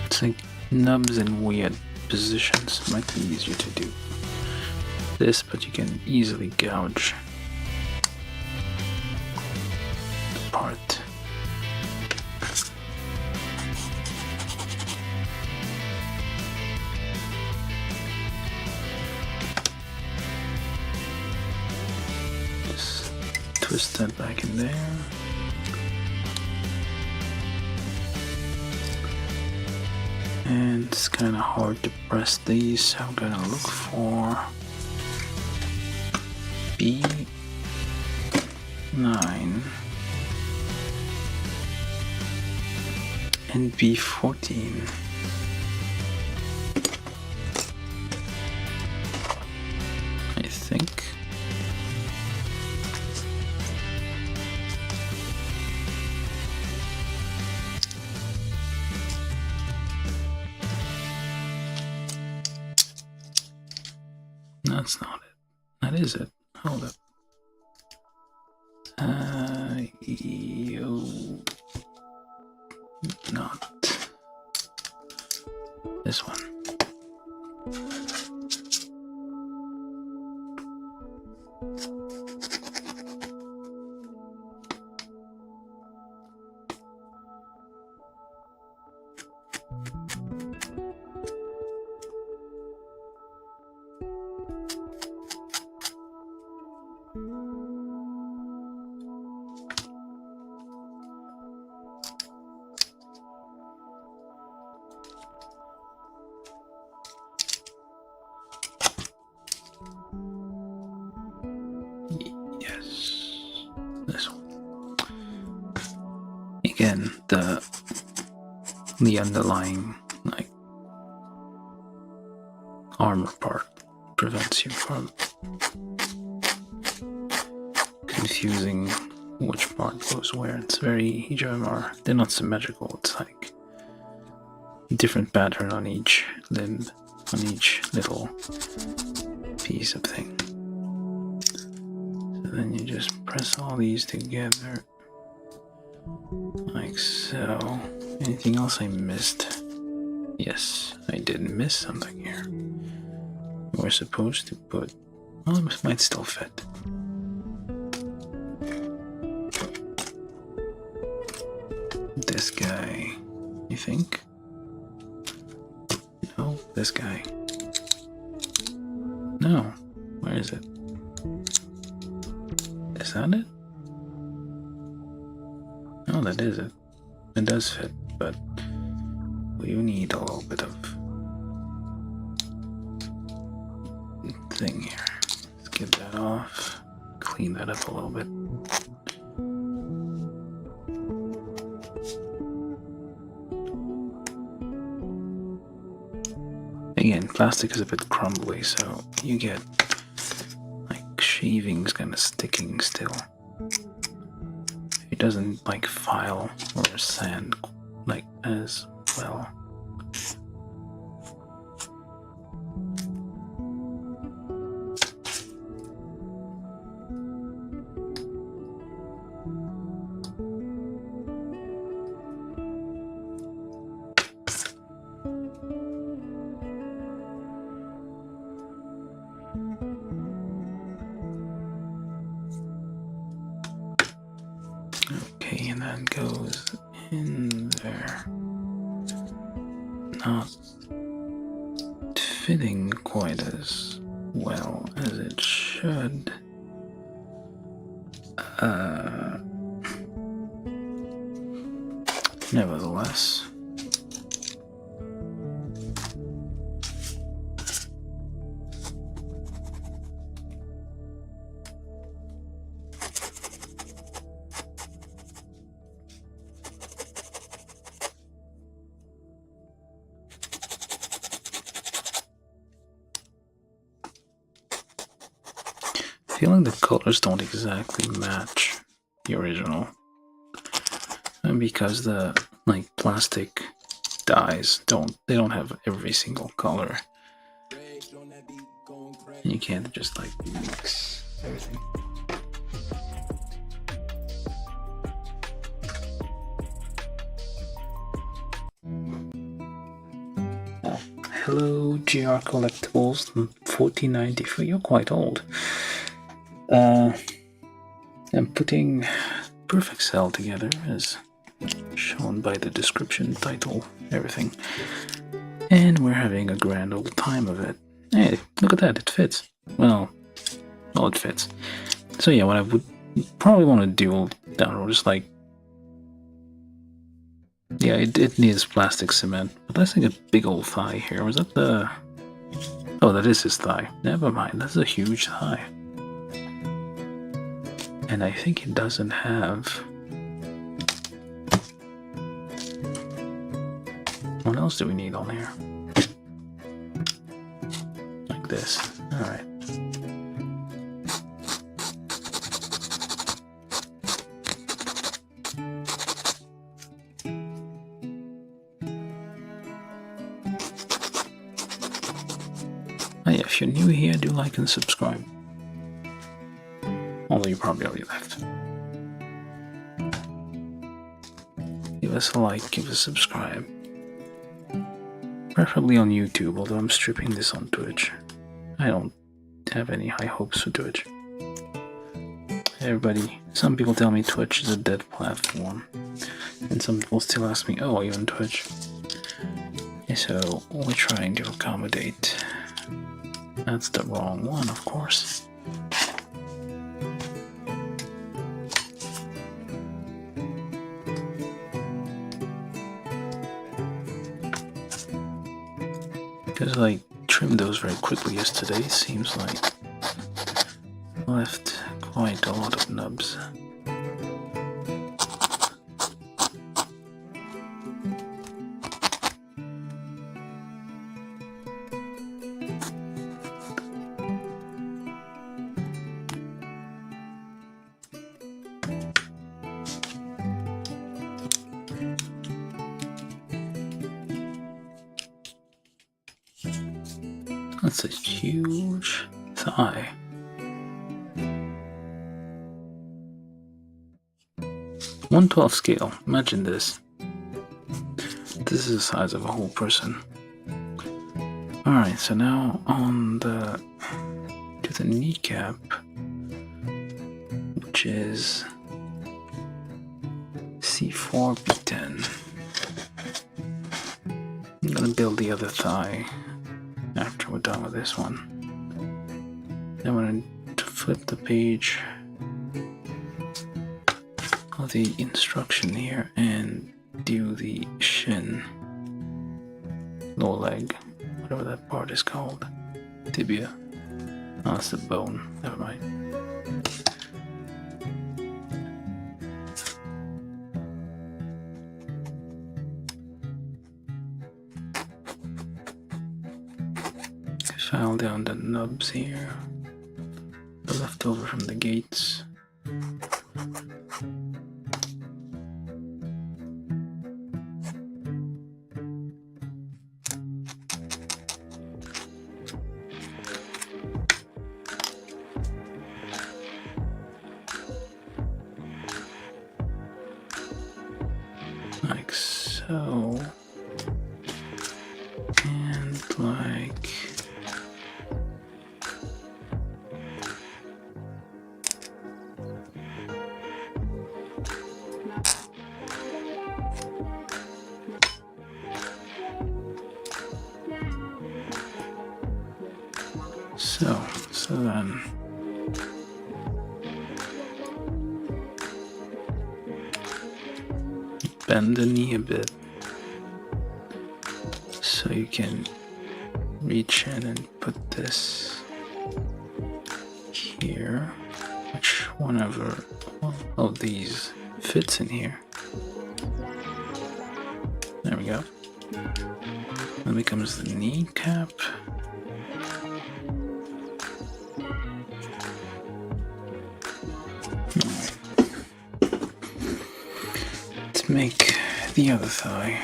It's like nubs in weird positions. Might be easier to do this, but you can easily gouge the part. Just twist that back in there. And it's kind of hard to press these, so I'm gonna look for B9 and B14. I think. That's not it. That is it. Hold up. Not this one. Yes, this one. Again, the underlying like armor part prevents you from confusing which part goes where. It's very, each of them are, they're not symmetrical. It's like a different pattern on each limb, on each little piece of thing. So then you just press all these together like so. Anything else I missed? Yes, I did miss something here. We're supposed to put, well, it might still fit. This guy, you think? No, this guy. No, where is it? Is that it? Oh, that is it. It does fit, but we need a little bit of thing here. Let's get that off, clean that up a little bit. Again, plastic is a bit crumbly, so you get like shavings kind of sticking still. It doesn't like file or sand like as well. Okay, and that goes in there. Not fitting quite as well as it should. Nevertheless. Feeling the colors don't exactly match the original, and because the like plastic dyes don't have every single color, you can't just like mix everything. Oh, hello GR Collectibles 1493. You're quite old. I'm putting Perfect Cell together as shown by the description, title, everything. And we're having a grand old time of it. Hey, look at that, it fits. Well, it fits. So yeah, what I would probably want to do down the road is like, yeah, it needs plastic cement, but that's like a big old thigh here. Was that the... Oh, that is his thigh. Never mind, that's a huge thigh. And I think it doesn't have... What else do we need on here? Like this. Alright. Oh yeah, if you're new here, do like and subscribe. Although you probably already left. give us a like, give us a subscribe. Preferably on YouTube, although I'm stripping this on Twitch. I don't have any high hopes for Twitch. Some people tell me Twitch is a dead platform. And some people still ask me, oh, are you on Twitch? And so we're trying to accommodate. That's the wrong one, of course. Because I trimmed those very quickly yesterday, seems like left quite a lot of nubs. That's a huge thigh. .1/12 scale. Imagine this. This is the size of a whole person. Alright, so now on to the kneecap, which is C4 B10. I'm gonna build the other thigh after we're done with this one. I'm going to flip the page of the instruction here and do the shin, lower leg, whatever that part is called, tibia. Oh, that's the bone, never mind. File down the nubs here, the leftover from the gates. Like so. And like so then bend the knee a bit so you can reach in and put this here, which whenever one of these fits in here. There we go. That becomes the kneecap. Let's make the other thigh.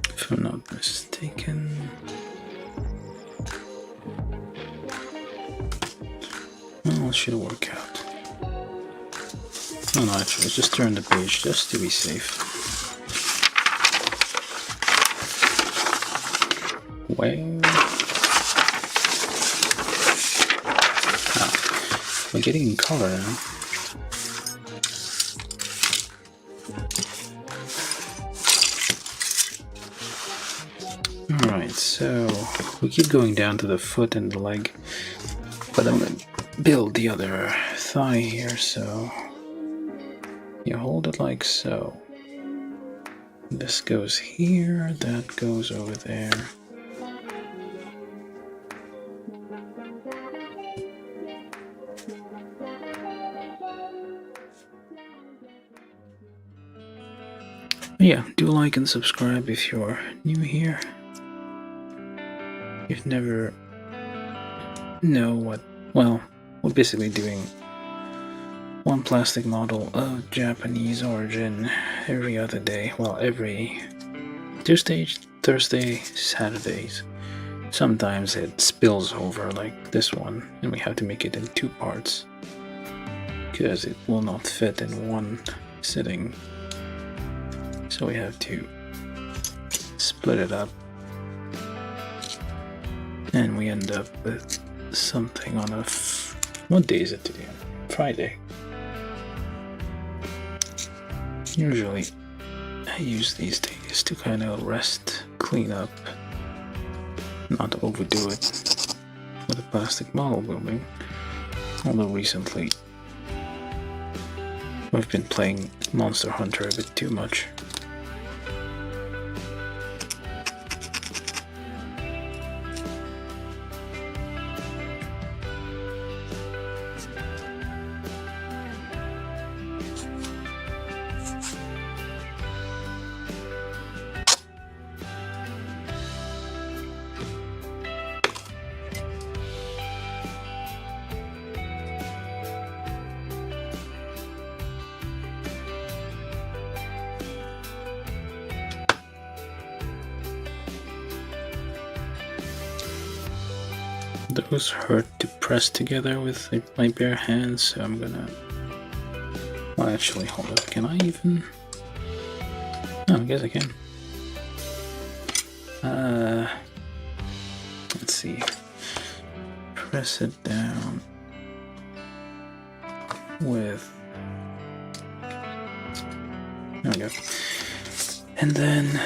If I'm not mistaken. Well, it should work out. No, actually, let's just turn the page just to be safe. Well, we're getting color now. Alright, so we keep going down to the foot and the leg, but I'm going to build the other thigh here, so you hold it like so. This goes here, that goes over there. Yeah, do like and subscribe if you're new here. You've never know what, well, we're basically doing one plastic model of Japanese origin every other day. Well, every Tuesday, Thursday, Saturdays. Sometimes it spills over like this one, and we have to make it in 2 parts because it will not fit in one sitting. So we have to split it up, and we end up with something on what day is it today? Friday. Usually I use these days to kind of rest, clean up, not overdo it with the plastic model building. Although recently I've been playing Monster Hunter a bit too much. Those hurt to press together with my bare hands, so I'm gonna... Well, actually, hold up. Can I even... Oh, I guess I can. Let's see. Press it down with... There we go. And then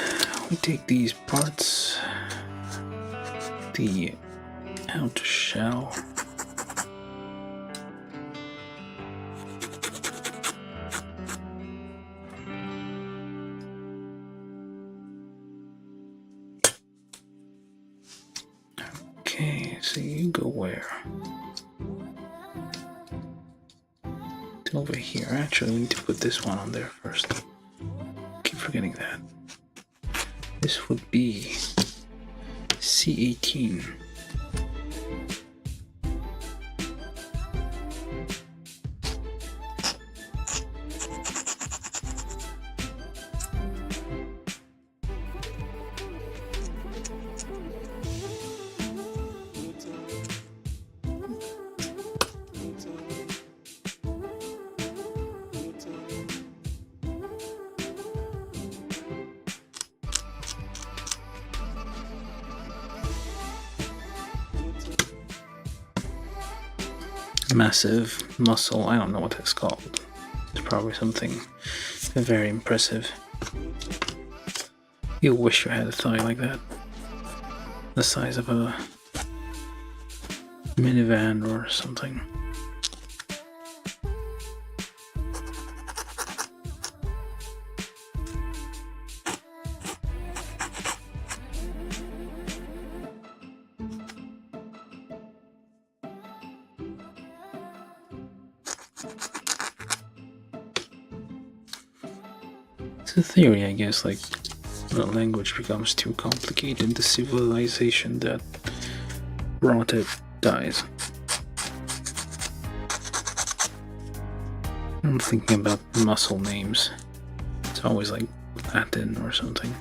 we take these parts, the outer shell, okay, so you go where? It's over here. Actually, we need to put this one on there first. Keep forgetting that. This would be C18. Massive muscle, I don't know what it's called. It's probably something very impressive. You wish you had a thigh like that. The size of a minivan or something. It's a theory, I guess, like the language becomes too complicated, the civilization that brought it dies. I'm thinking about muscle names. It's always like Latin or something.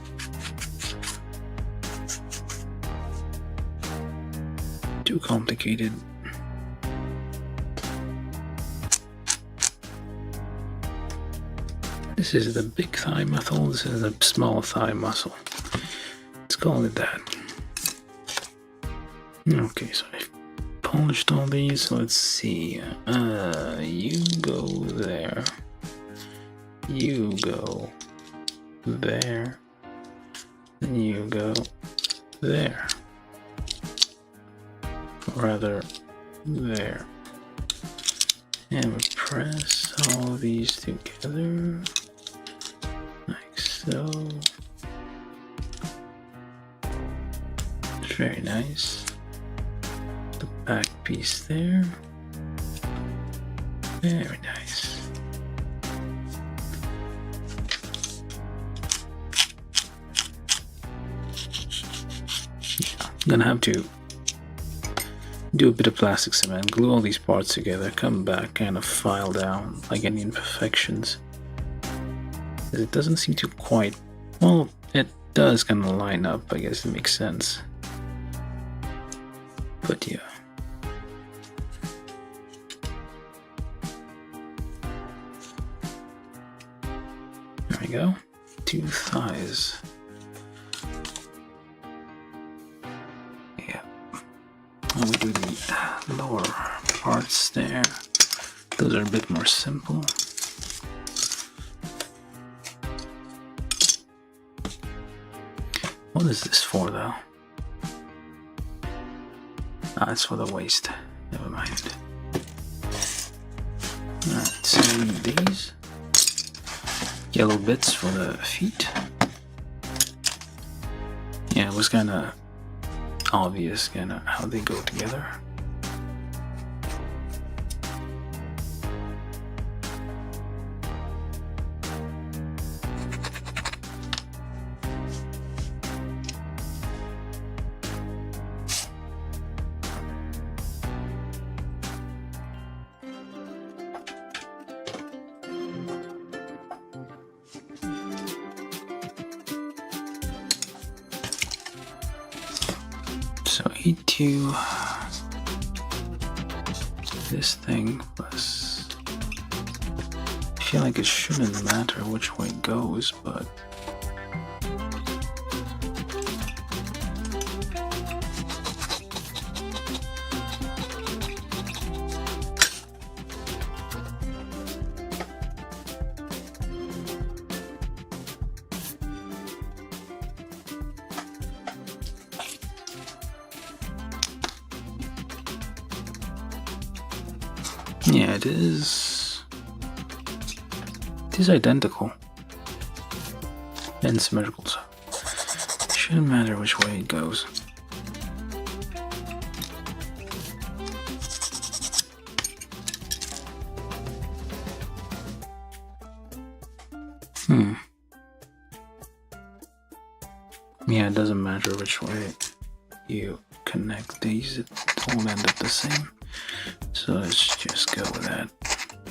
Too complicated. This is the big thigh muscle, this is the small thigh muscle. Let's call it that. Okay, so I've polished all these. Let's see. You go there. You go there. And you go there. Or rather, there. And we press all these together. Like so. Very nice. The back piece there. Very nice. I'm gonna have to Do a bit of plastic cement, glue all these parts together, come back, kind of file down like any imperfections. It doesn't seem to quite, well, it does kind of line up, I guess it makes sense. But yeah. There we go. 2 thighs. Yeah. And we do the lower parts there. Those are a bit more simple. What is this for, though? Ah, it's for the waist. Never mind. Alright, so we need these yellow bits for the feet. Yeah, it was kind of obvious kind of how they go together. So E2, this thing plus, I feel like it shouldn't matter which way it goes, but yeah, it is identical and symmetrical, so it shouldn't matter which way it goes. Yeah, it doesn't matter which way you connect these, it all end up the same. So let's just go with that.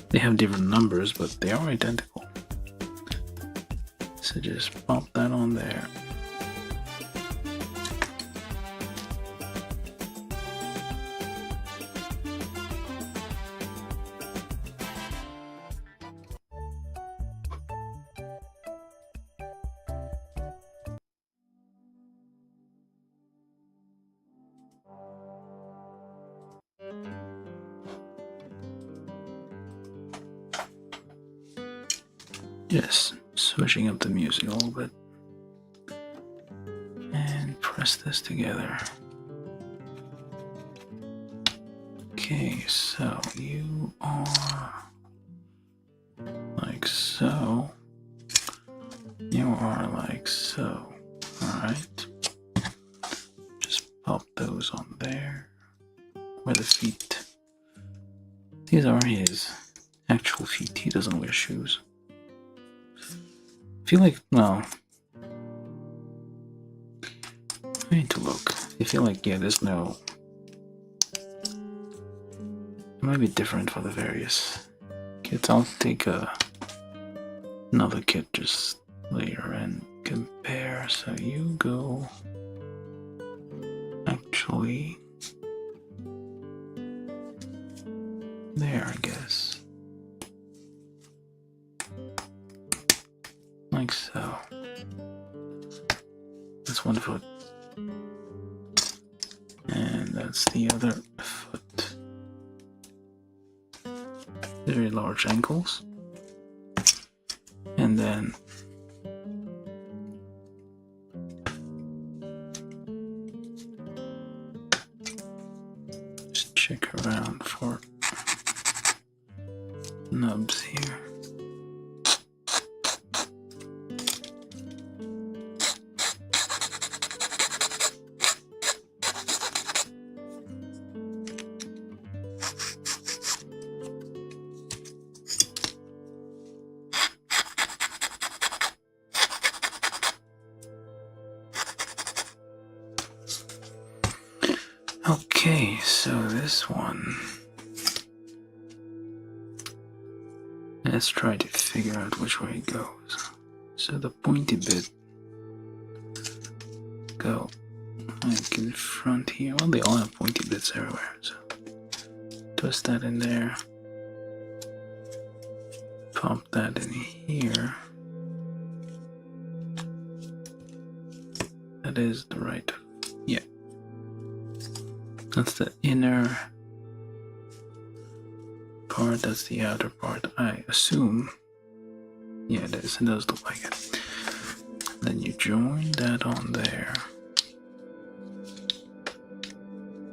They have different numbers, but they are identical. So just pop that on there. Just switching up the music a little bit. And press this together. Okay, so you are like so. You are like so. Alright. Just pop those on there. Where the feet. These are his actual feet. He doesn't wear shoes. I feel like, no. I need to look. I feel like, yeah, there's no. It might be different for the various kits. I'll take another kit just later and compare. So you go. Actually. There, I guess. Like so. That's one foot. And that's the other foot. Very large ankles. And then just check around for nubs here. Okay, so this one. Let's try to figure out which way it goes. So the pointy bit go like in front here. Well, they all have pointy bits everywhere, so twist that in there. Pop that in here. That is the right. Yeah. That's the inner part, that's the outer part, I assume. Yeah, it is. It does look like it. Then you join that on there.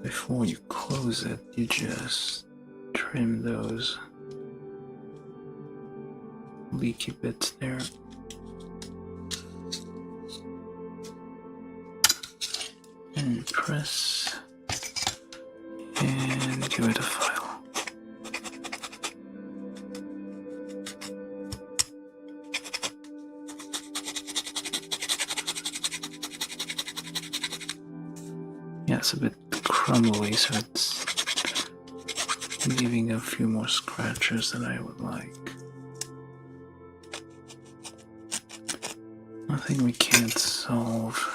Before you close it, you just trim those leaky bits there. And press and give it a file. Yeah, it's a bit crumbly, so it's leaving a few more scratches than I would like. Nothing we can't solve.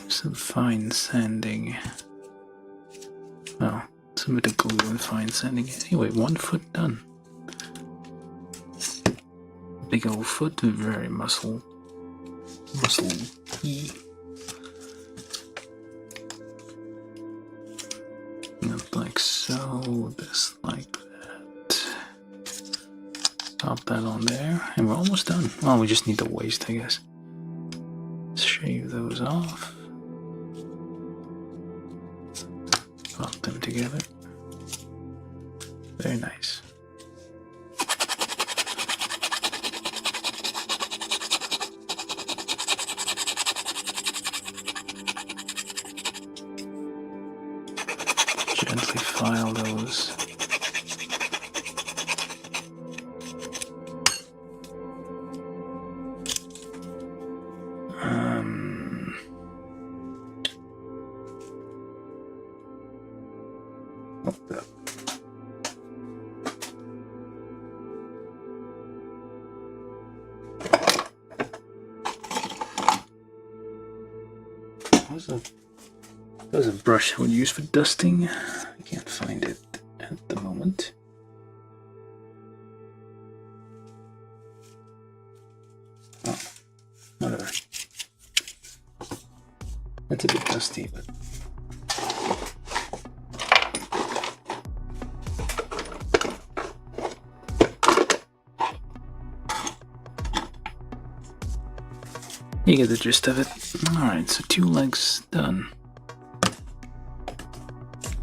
Some fine sanding. Well, some bit of glue and fine sanding. Anyway, 1 foot done. Big old foot, very muscle-y. Not like so, this like that. Pop that on there, and we're almost done. Well, we just need the waist, I guess. Shave those off. Pop them together. Very nice. Gently file those. That was a brush I would use for dusting. I can't find it at the moment. Oh, whatever. That's a bit dusty, but you get the gist of it. Alright, so 2 legs done.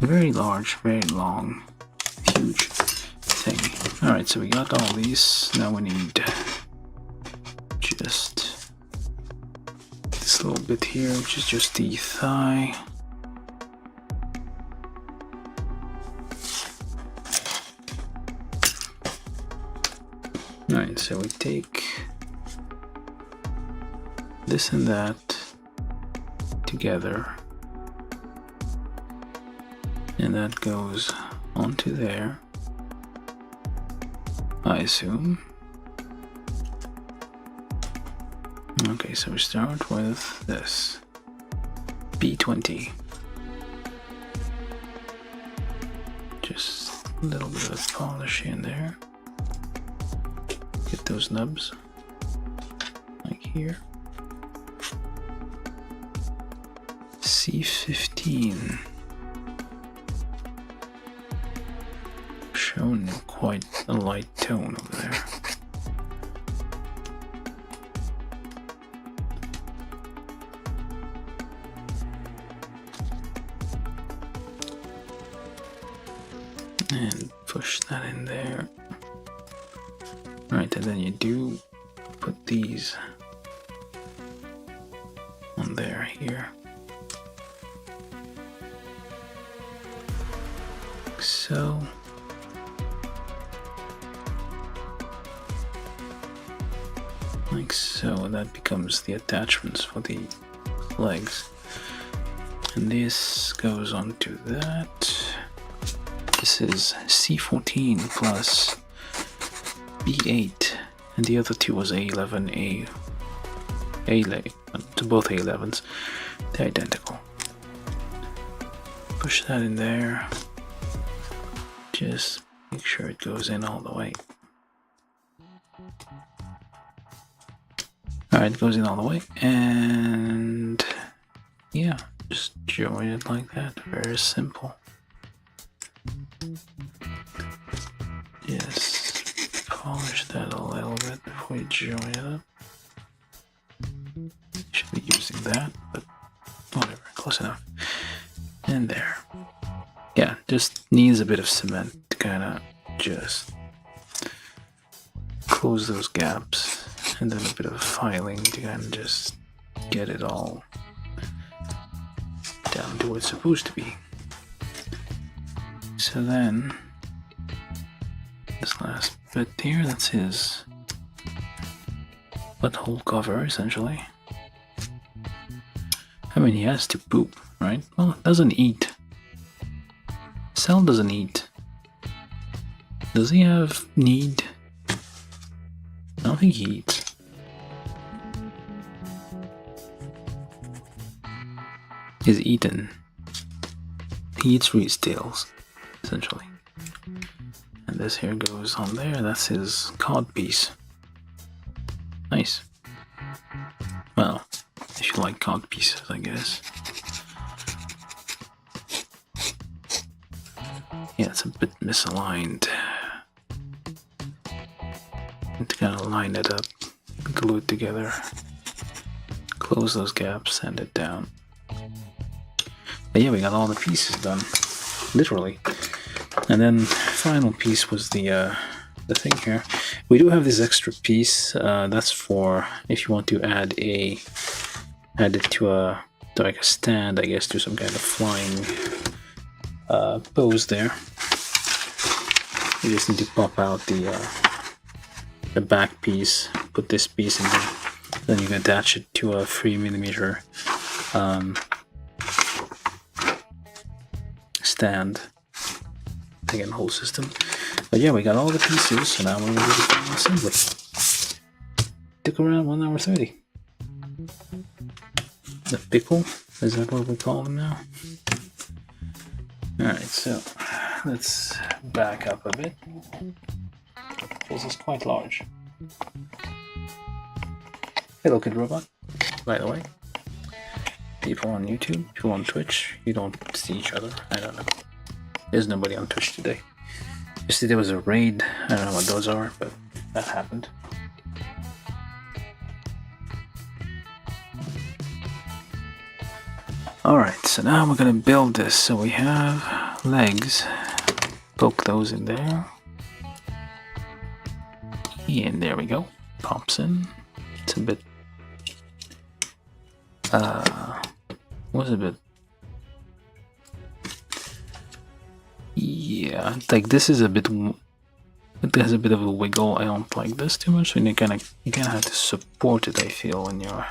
Very large, very long, huge thing. Alright, so we got all these. Now we need just this little bit here, which is just the thigh. Alright, so we take this and that together, and that goes onto there, I assume. Okay, so we start with this B20. Just a little bit of polish in there. Get those nubs, like here. C15. Shown in quite a light tone over there. And push that in there. Right, and then you do put these on there here. Like so. like so, and that becomes the attachments for the legs. And this goes onto that. This is C14 plus B8, and the other two was A11, to both A11s. They're identical. Push that in there. Just make sure it goes in all the way. Alright, it goes in all the way, and yeah, just join it like that. Very simple. Just polish that a little bit before you join it up. Should be using that, but whatever, close enough. And there. Yeah, just needs a bit of cement to kind of just close those gaps, and then a bit of filing to kind of just get it all down to what it's supposed to be. So then, this last bit here, that's his butthole cover, essentially. I mean, he has to poop, right? Well, it doesn't eat. Cell doesn't eat. Does he have need? I don't think he eats. He's eaten. He eats Reed's tails, essentially. And this here goes on there. That's his cod piece. Nice. Well, if you like cod pieces, I guess. Yeah, it's a bit misaligned. And to kind of line it up, glue it together, close those gaps, sand it down. But yeah, we got all the pieces done, literally. And then final piece was the thing here. We do have this extra piece. That's for if you want to add it to like a stand, I guess, to some kind of flying pose there. You just need to pop out the back piece, put this piece in there, then you can attach it to a 3mm stand. Again, whole system. But yeah, we got all the pieces, so now we're going to do the final assembly. Took around 1 hour 30. The pickle, is that what we call them now? Alright, so let's back up a bit. This is quite large. Hello, Kid Robot, by the way. People on YouTube, people on Twitch, you don't see each other. I don't know. There's nobody on Twitch today. Yesterday there was a raid. I don't know what those are, but that happened. Alright, so now we're gonna build this. So we have legs. Poke those in there. And there we go. Pops in. It's a bit... what's a bit... Yeah, like this is a bit... It has a bit of a wiggle. I don't like this too much. And you kind of have to support it, I feel, when you're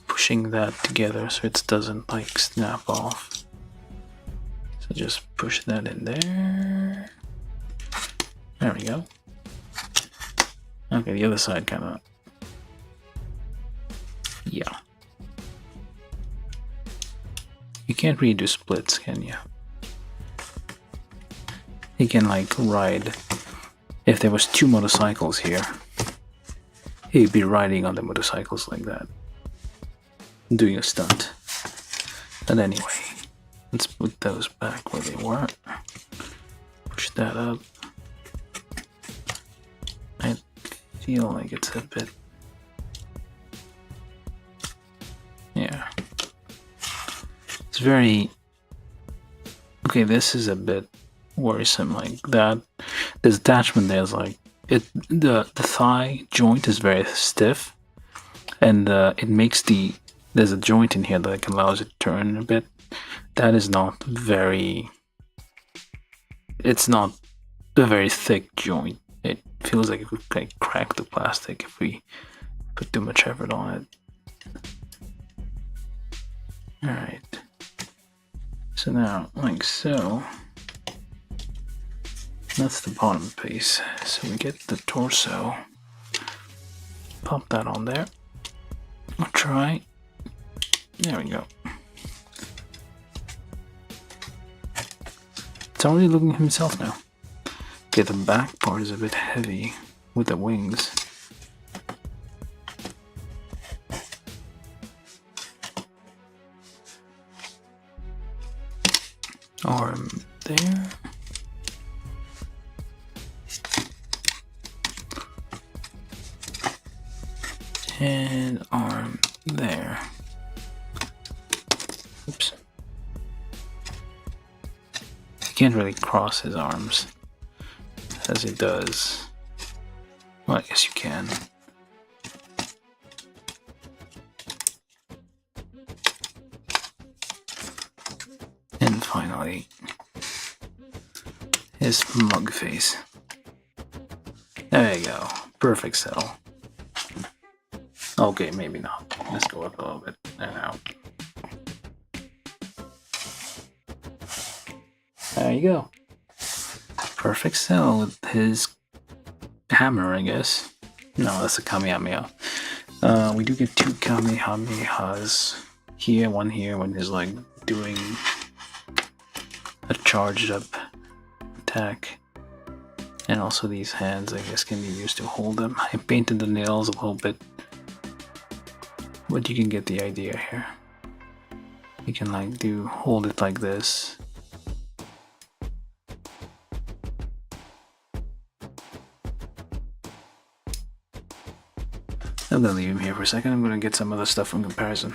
pushing that together so it doesn't like snap off. So just push that in there. There we go. Okay, the other side kind of... Yeah. You can't really do splits, can you? You can like ride... If there was 2 motorcycles here, he'd be riding on the motorcycles like that. Doing a stunt. But anyway, let's put those back where they were. Push that up. I feel like it's a bit... Yeah. It's very... Okay, this is a bit worrisome, like that. This attachment there is like... The thigh joint is very stiff. And it makes the... There's a joint in here that allows it to turn a bit. That is not very... It's not a very thick joint. It feels like it would like crack the plastic if we put too much effort on it. Alright. So now, like so. That's the bottom piece. So we get the torso. Pop that on there. I'll try. There we go. It's already looking himself now. Okay, the back part is a bit heavy with the wings. Arm there. And arm there. Oops. You can't really cross his arms as it does. Well, I guess you can. And finally, his mug face. There you go. Perfect settle. Okay, maybe not. Let's go up a little bit and out. There you go. Perfect cell with his hammer, I guess. No, that's a Kamehameha. We do get two Kamehamehas here, one when he's like doing a charged up attack. And also these hands, I guess, can be used to hold them. I painted the nails a little bit, but you can get the idea here. You can like hold it like this. I'm gonna leave him here for a second. I'm gonna get some other stuff in comparison.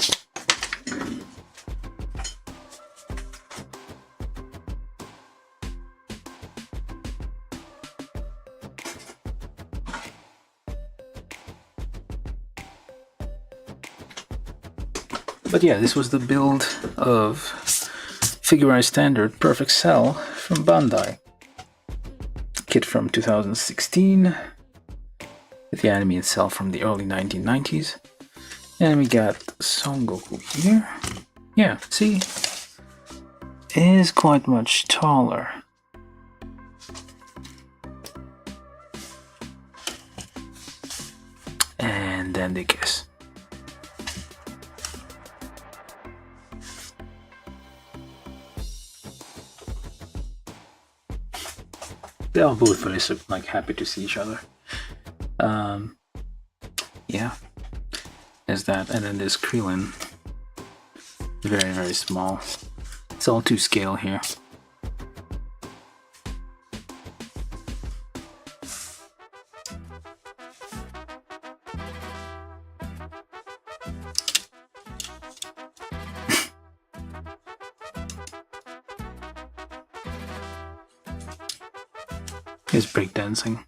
But yeah, this was the build of Figure Eye Standard Perfect Cell from Bandai. Kit from 2016. With the anime itself from the early 1990s. And we got Son Goku here. Yeah, see? Is quite much taller. And then they kiss. They are both very like happy to see each other. Yeah, is that, and then there's Krillin, very, very small. It's all to scale here. Here's breakdancing.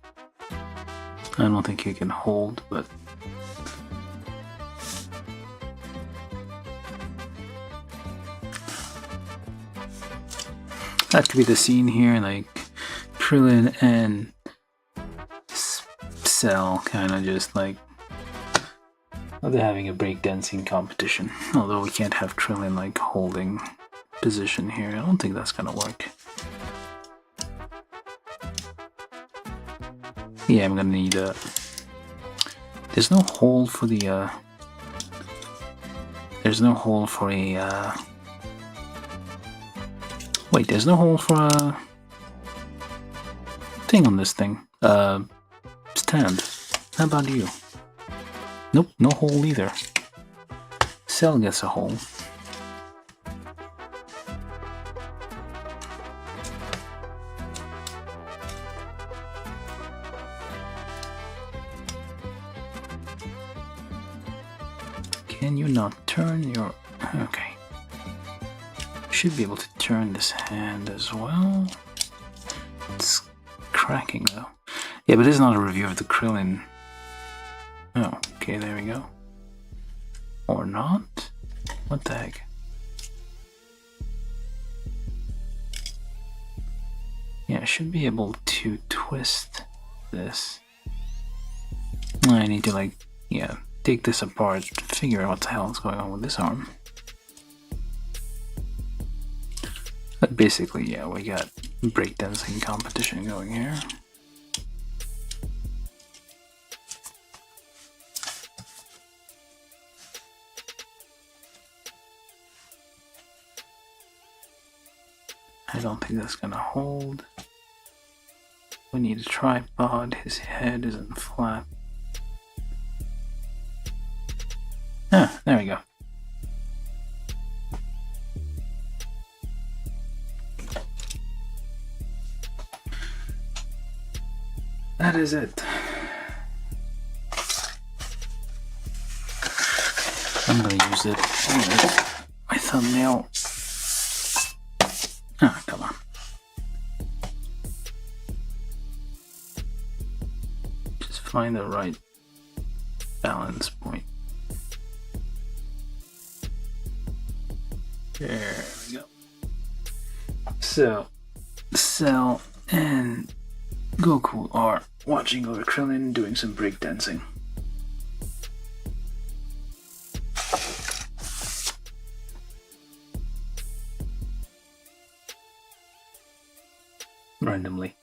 I don't think he can hold, but that could be the scene here, like Krillin and Cell kind of just like, well, they're having a breakdancing competition. Although we can't have Krillin like holding position here. I don't think that's gonna work. Yeah, I'm gonna need a... There's no hole for the, There's no hole for a, Wait, there's no hole for a... thing on this thing. Stand. How about you? Nope, no hole either. Cell gets a hole. Can you not turn your... Okay. Should be able to turn this hand as well. It's cracking though. Yeah, but this is not a review of the Krillin. Oh, okay, there we go. Or not? What the heck? Yeah, I should be able to twist this. I need to like, yeah, take this apart, figure out what the hell is going on with this arm. But basically, yeah, we got breakdancing competition going here. I don't think that's gonna hold. We need a tripod. His head isn't flat. Ah, there we go. That is it. I'm gonna use it as my thumbnail. Ah, come on. Just find the right balance point. There we go. So, Cell and Goku are watching over Krillin doing some breakdancing. Randomly.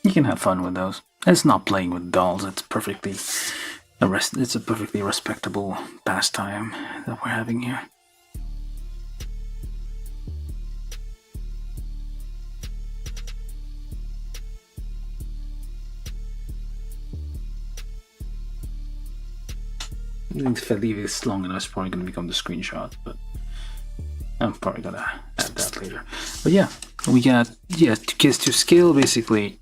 You can have fun with those. It's not playing with dolls, it's it's a perfectly respectable pastime that we're having here. If I leave this long enough, it's probably going to become the screenshot, but I'm probably going to add that later. But yeah, we got, because to scale, basically,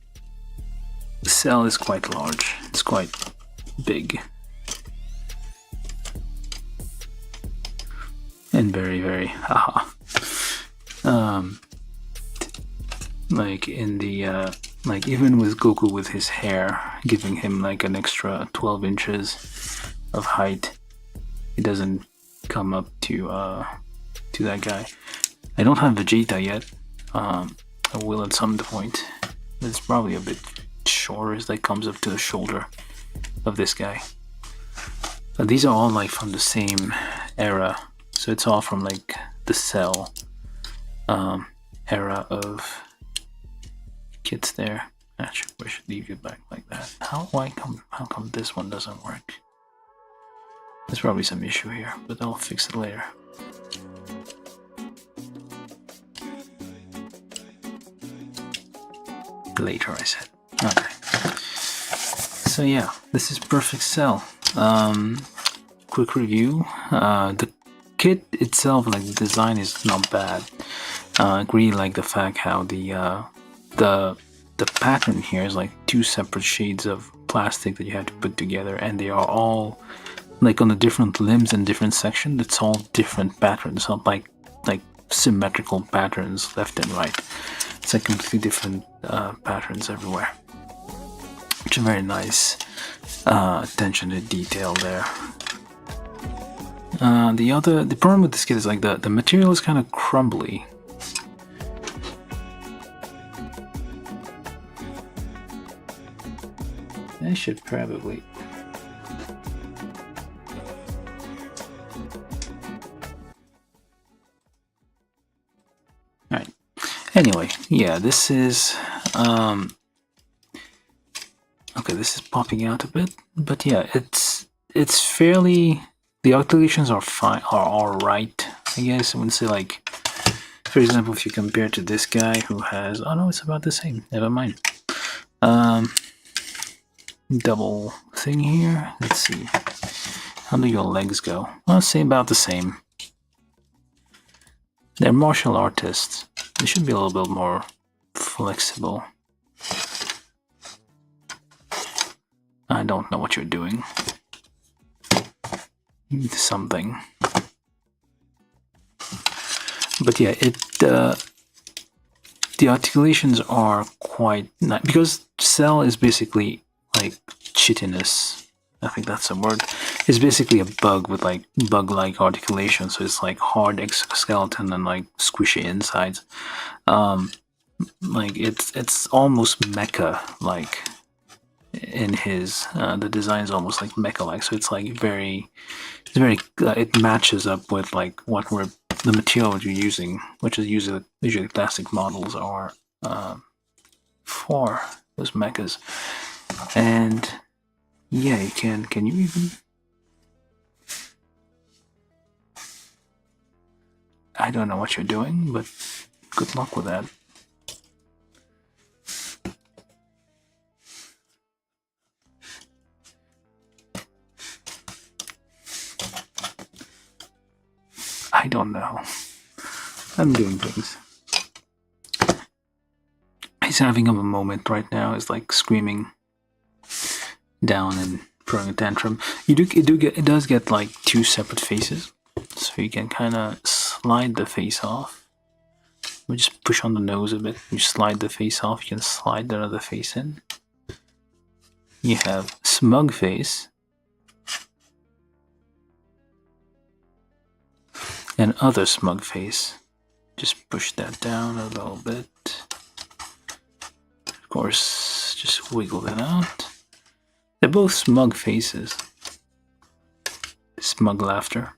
the Cell is quite large. It's quite big. And very, very, haha. Like in the, like even with Goku with his hair, giving him like an extra 12 inches of height, it doesn't come up to that guy. I don't have Vegeta yet. I will at some point. It's probably a bit shorter as that comes up to the shoulder of this guy. But these are all like from the same era, so it's all from like the Cell era of kids there. Actually, we should leave you back like that. How come this one doesn't work? There's probably some issue here, but I'll fix it later. Later, I said. Okay. So yeah, this is Perfect Cell. Quick review. The kit itself, like the design, is not bad. I really like the fact how the pattern here is like two separate shades of plastic that you have to put together, and they are all like on the different limbs and different sections. It's all different patterns, not like symmetrical patterns left and right. It's like completely different patterns everywhere, which is very nice attention to detail there. The problem with this kit is like the material is kind of crumbly. I should probably. Alright. Anyway, yeah, this is okay, this is popping out a bit, but yeah, it's fairly, the articulations are fine, are alright, I guess. I wouldn't say like, for example, if you compare to this guy who has, oh no, it's about the same, never mind. Double thing here. Let's see. How do your legs go? Well, say about the same. They're martial artists. They should be a little bit more flexible. I don't know what you're doing. Something. But yeah, the articulations are quite nice, because Cell is basically like chitinous. I think that's a word. It's basically a bug with like bug-like articulation, so it's like hard exoskeleton and like squishy insides. Like it's almost mecha like in his the design is almost like mecha-like, so it's like it matches up with like what we're the material you're using, which is usually plastic models are for those mechas. And yeah, you can you even, I don't know what you're doing, but good luck with that. I don't know. I'm doing things. He's having a moment right now. He's like screaming down and throwing a tantrum. It does get like two separate faces, so you can kind of slide the face off. We just push on the nose a bit. You slide the face off. You can slide the other face in. You have smug face and other smug face. Just push that down a little bit. Of course, just wiggle that out. They're both smug faces. Smug laughter.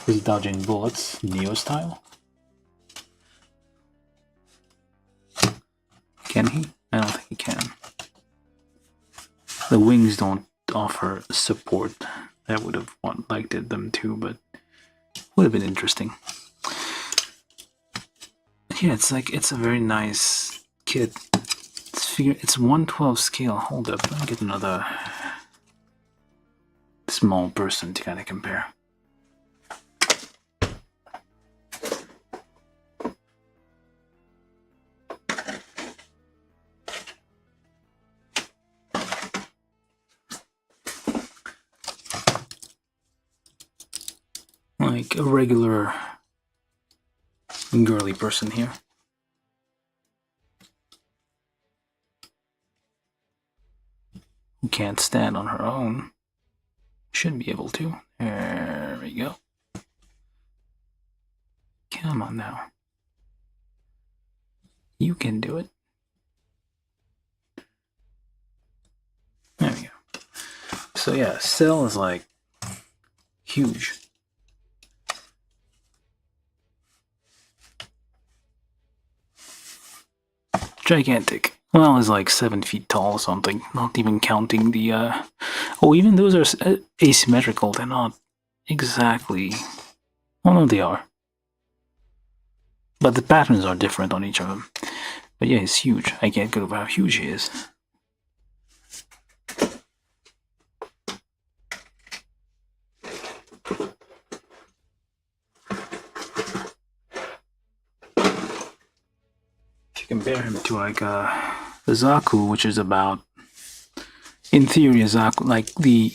He's dodging bullets, Neo style. Can he? I don't think he can. The wings don't offer support. I would have liked them to, but would have been interesting. Yeah, it's a very nice kit. It's 1/12 scale. Hold up, let me get another small person to kind of compare. Like a regular girly person here. Who can't stand on her own. Should be able to. There we go. Come on now. You can do it. There we go. So yeah, Cell is like huge. Gigantic. Well, it's like 7 feet tall or something. Not even counting the oh, even those are asymmetrical. They're not exactly. Oh no, they are. But the patterns are different on each of them. But yeah, he's huge. I can't get over how huge he is. Compare him to like a Zaku, which is about, in theory, a Zaku, like the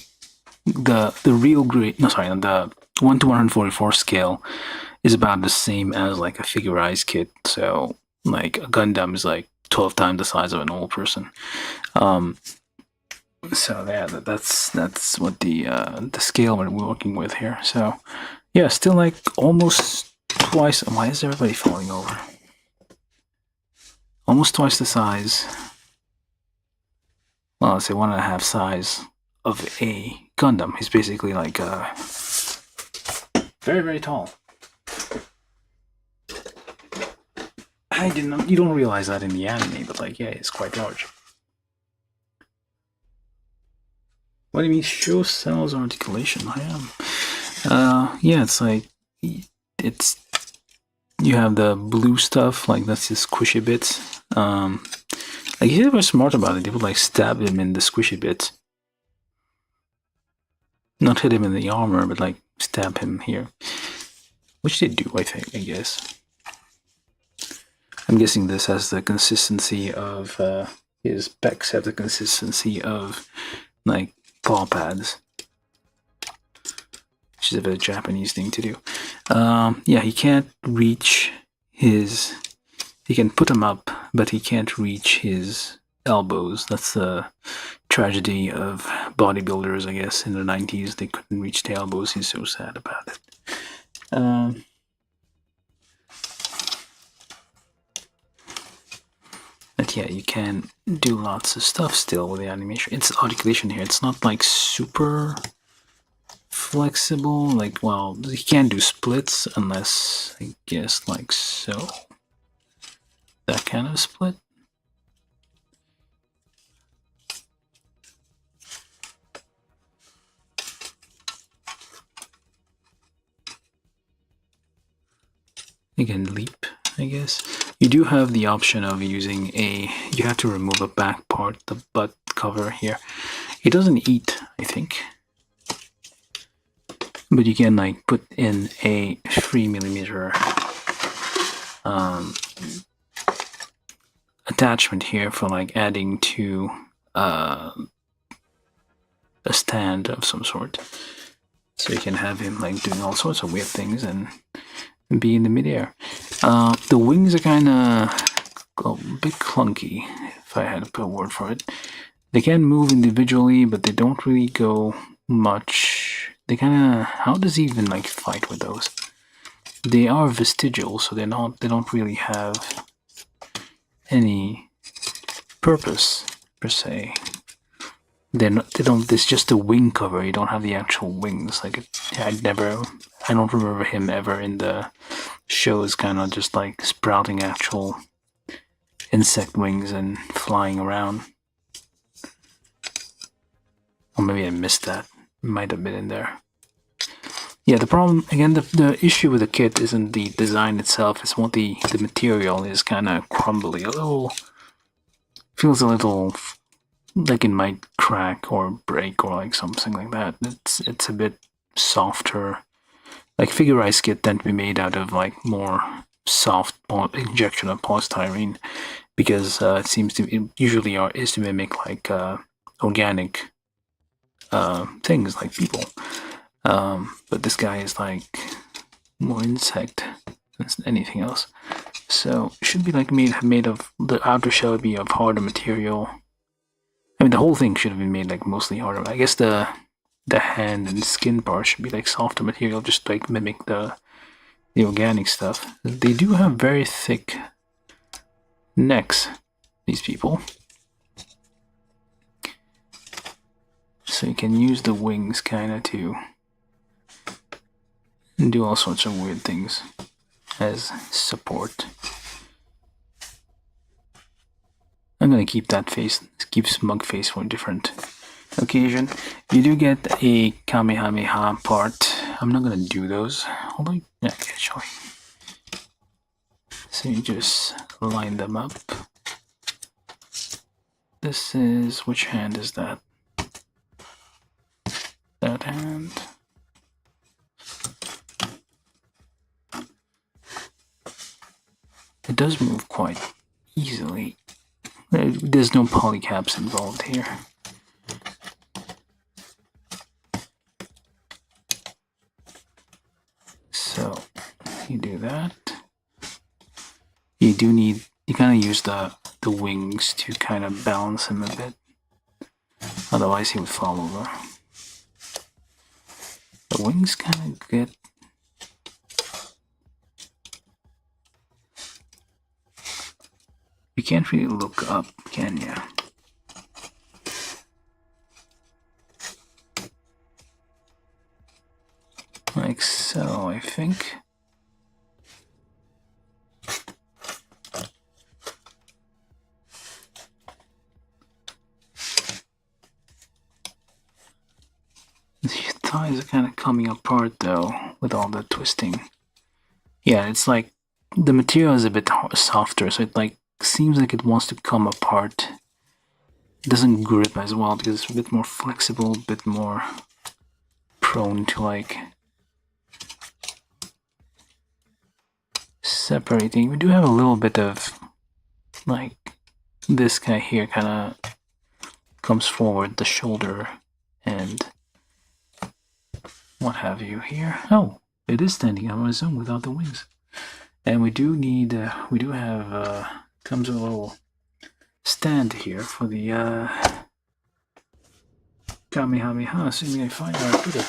real grade. No, sorry, the 1 to 144 scale is about the same as like a figurized kit. So like a Gundam is like 12 times the size of an old person. So yeah, that's what the scale we're working with here. So yeah, still like almost twice. Why is everybody falling over? Almost twice the size. Well, let's say 1.5 size of a Gundam. He's basically like very, very tall. I didn't know, you don't realize that in the anime, but like, yeah, it's quite large. What do you mean, show Cell's articulation? I am. Yeah, it's like, it's, you have the blue stuff, like that's the squishy bits. Like, he was smart about it. They would like stab him in the squishy bits. Not hit him in the armor, but like stab him here. Which they do, I think, I guess. I'm guessing this has the consistency of, his pecs have the consistency of, like, paw pads. Which is a very Japanese thing to do. Yeah, he can't reach his... He can put them up, but he can't reach his elbows. That's the tragedy of bodybuilders, I guess, in the 90s. They couldn't reach the elbows. He's so sad about it. But yeah, you can do lots of stuff still with the animation. It's articulation here. It's not like super flexible. Like, well, you can't do splits unless, I guess, like so. That kind of split. You can leap, I guess. You do have the option of using you have to remove a back part, the butt cover here. It doesn't eat, I think. But you can like put in a 3mm attachment here for like adding to a stand of some sort. So you can have him like doing all sorts of weird things and be in the midair. The wings are kind of a bit clunky, if I had to put a word for it. They can move individually, but they don't really go much. They kind of... How does he even like fight with those? They are vestigial, so they don't really have any purpose per se. They don't. It's just a wing cover. You don't have the actual wings. Like I don't remember him ever in the shows kind of just like sprouting actual insect wings and flying around. Or maybe I missed that. It might have been in there. Yeah, the problem, again, the issue with the kit isn't the design itself, it's what the material is kind of crumbly. Feels a little like it might crack or break or like something like that. It's a bit softer. Like figure-eyed kit tend to be made out of like more soft injection of polystyrene because it usually is to mimic like organic things like people. But this guy is like more insect than anything else. So it should be like made of, the outer shell would be of harder material. I mean, the whole thing should have been made like mostly harder. I guess the hand and skin part should be like softer material, just like mimic the organic stuff. They do have very thick necks, these people. So you can use the wings kind of to do all sorts of weird things as support. I'm gonna keep that face, keep smug face for a different occasion. You do get a Kamehameha part. I'm not gonna do those. Although, yeah, actually. So you just line them up. This is, which hand is that? That hand. It does move quite easily. There's no polycaps involved here. So you do that. You kind of use the wings to kind of balance him a bit. Otherwise he would fall over. The wings kind of get... You can't really look up, can you? Like so, I think. The thighs are kind of coming apart though, with all the twisting. Yeah, it's like the material is a bit softer, so it like seems like it wants to come apart. It doesn't grip as well because it's a bit more flexible, a bit more prone to like separating. We do have a little bit of like this guy here kind of comes forward, the shoulder and what have you here. Oh, it is standing on its own without the wings. And we do have comes with a little stand here for the Kamehameha, assuming I find where I put it.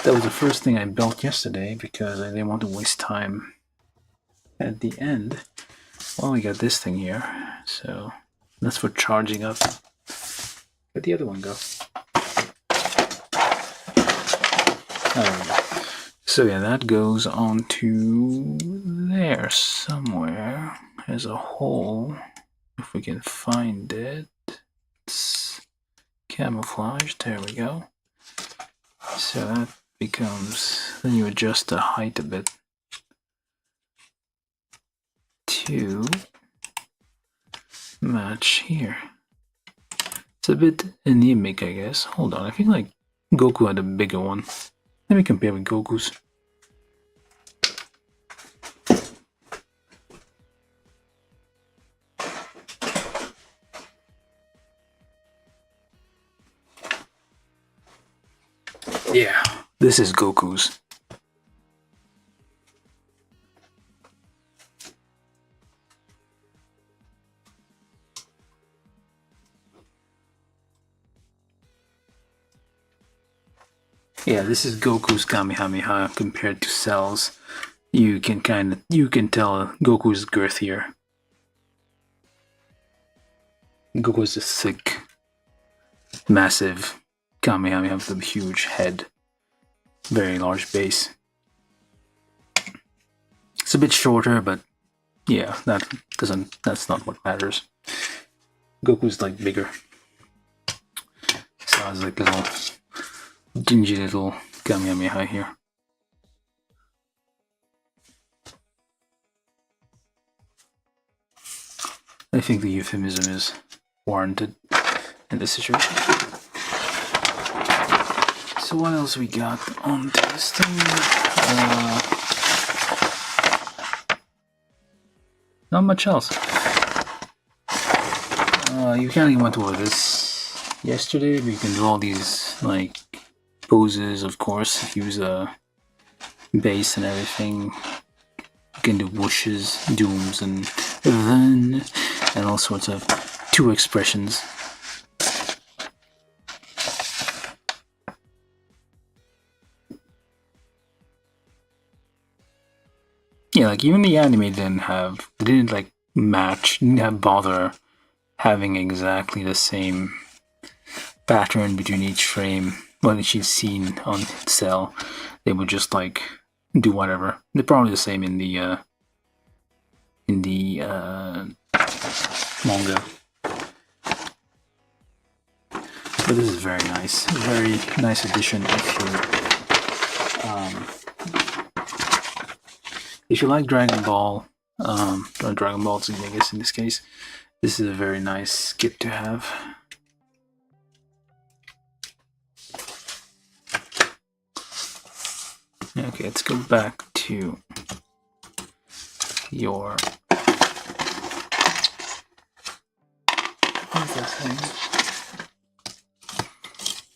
That was the first thing I built yesterday because I didn't want to waste time at the end. Well, we got this thing here, so that's for charging up. Where'd the other one go? Oh, so yeah, that goes on to there somewhere. There's a hole. If we can find it. It's camouflaged. There we go. So that becomes, then you adjust the height a bit to match here. It's a bit anemic, I guess. Hold on, I think like Goku had a bigger one. Let me compare with Goku's. Yeah, this is Goku's. Yeah, this is Goku's Kamehameha compared to Cell's. You can tell Goku's girthier. Goku's a thick, massive Kamehameha with a huge head, very large base. It's a bit shorter, but yeah, that's not what matters. Goku's like bigger. So it's like little dingy little Kamehameha here. I think the euphemism is warranted in this situation. So what else we got on this thing? Not much else. You kind of went over this yesterday, but you can do all these like poses, of course. Use a base and everything. You can do whooshes, dooms, and then, and all sorts of two expressions. Yeah, like even the anime didn't like match, didn't bother having exactly the same pattern between each frame when each scene on Cell. They would just like do whatever. They're probably the same in the manga. But this is very nice. Very nice addition if you like Dragon Ball, or Dragon Ball Z, I guess in this case, this is a very nice kit to have. Okay, let's go back to your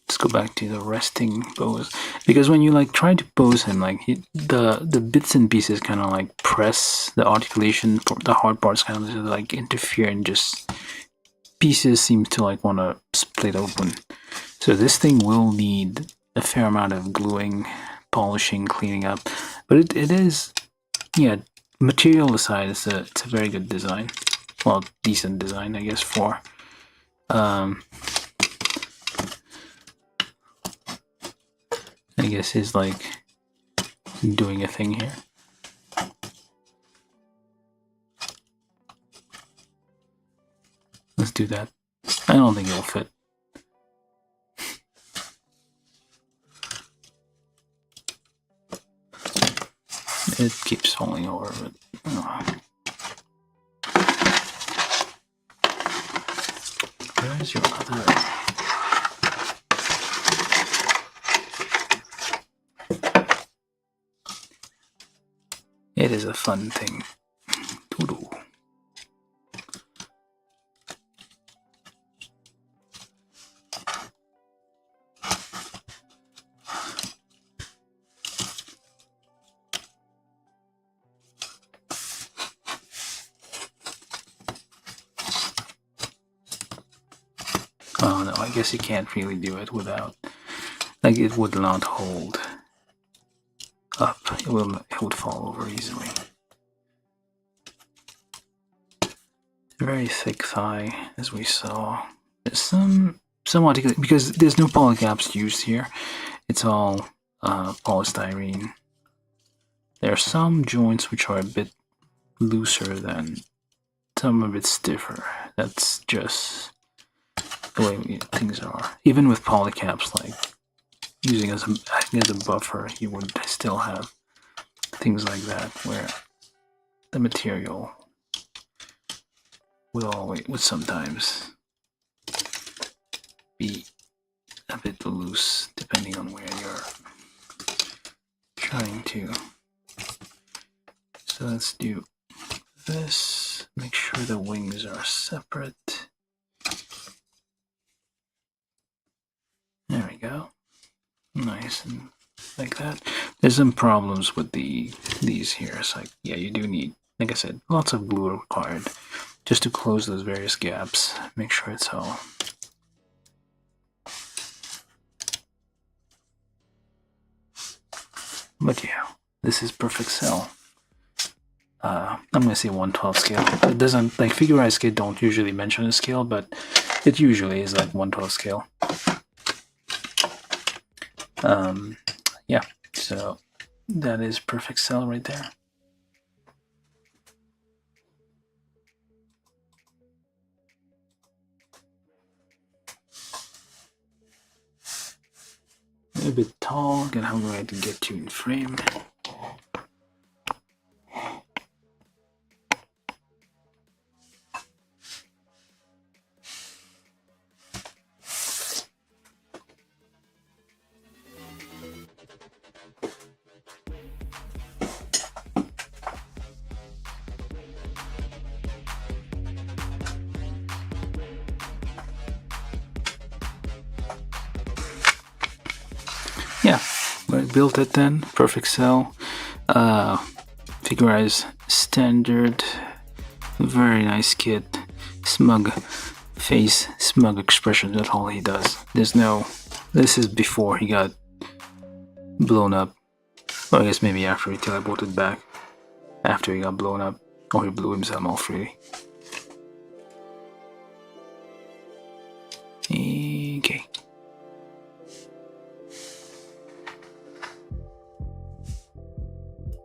let's go back to the resting pose, because when you like try to pose him, like the bits and pieces kind of like press the articulation for the hard parts, kind of like interfere, and just pieces seem to like want to split open. So this thing will need a fair amount of gluing, polishing, cleaning up, but it is, yeah, material aside, it's a very good design. Well, decent design, I guess, for I guess is like doing a thing here. Let's do that. I don't think it'll fit. It keeps falling over, but where's your other? It is a fun thing to do. Oh no, I guess you can't really do it without, like, it would not hold up. It would fall over easily. Very thick thigh, as we saw. There's somewhat, because there's no polycaps used here. It's all polystyrene. There are some joints which are a bit looser than some, a bit stiffer. That's just the way things are. Even with polycaps, like using as a buffer, you would still have things like that where the material would sometimes be a bit loose depending on where you're trying to. So let's do this. Make sure the wings are separate. There we go. Nice and like that. There's some problems with these here. It's like, yeah, you do need, like I said, lots of glue are required just to close those various gaps. Make sure it's all. But yeah, this is perfect cell. I'm gonna say 1/12 scale. It doesn't, like, figurized scale don't usually mention a scale, but it usually is like 1/12 scale. Yeah, so that is perfect cell right there. A bit tall, and how do I to get you in frame? Yeah, I built it then. Perfect cell. Figurized standard. Very nice kit. Smug face, smug expression. That's all he does. There's no. This is before he got blown up. Or I guess maybe after he teleported back. After he got blown up. Or he blew himself off, really. Okay.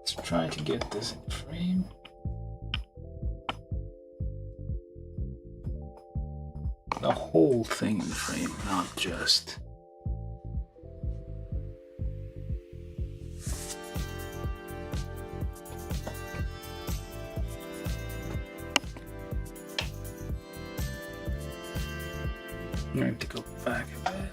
Let's try to get this in frame. The whole thing in frame, not just. I'm going to go back a bit.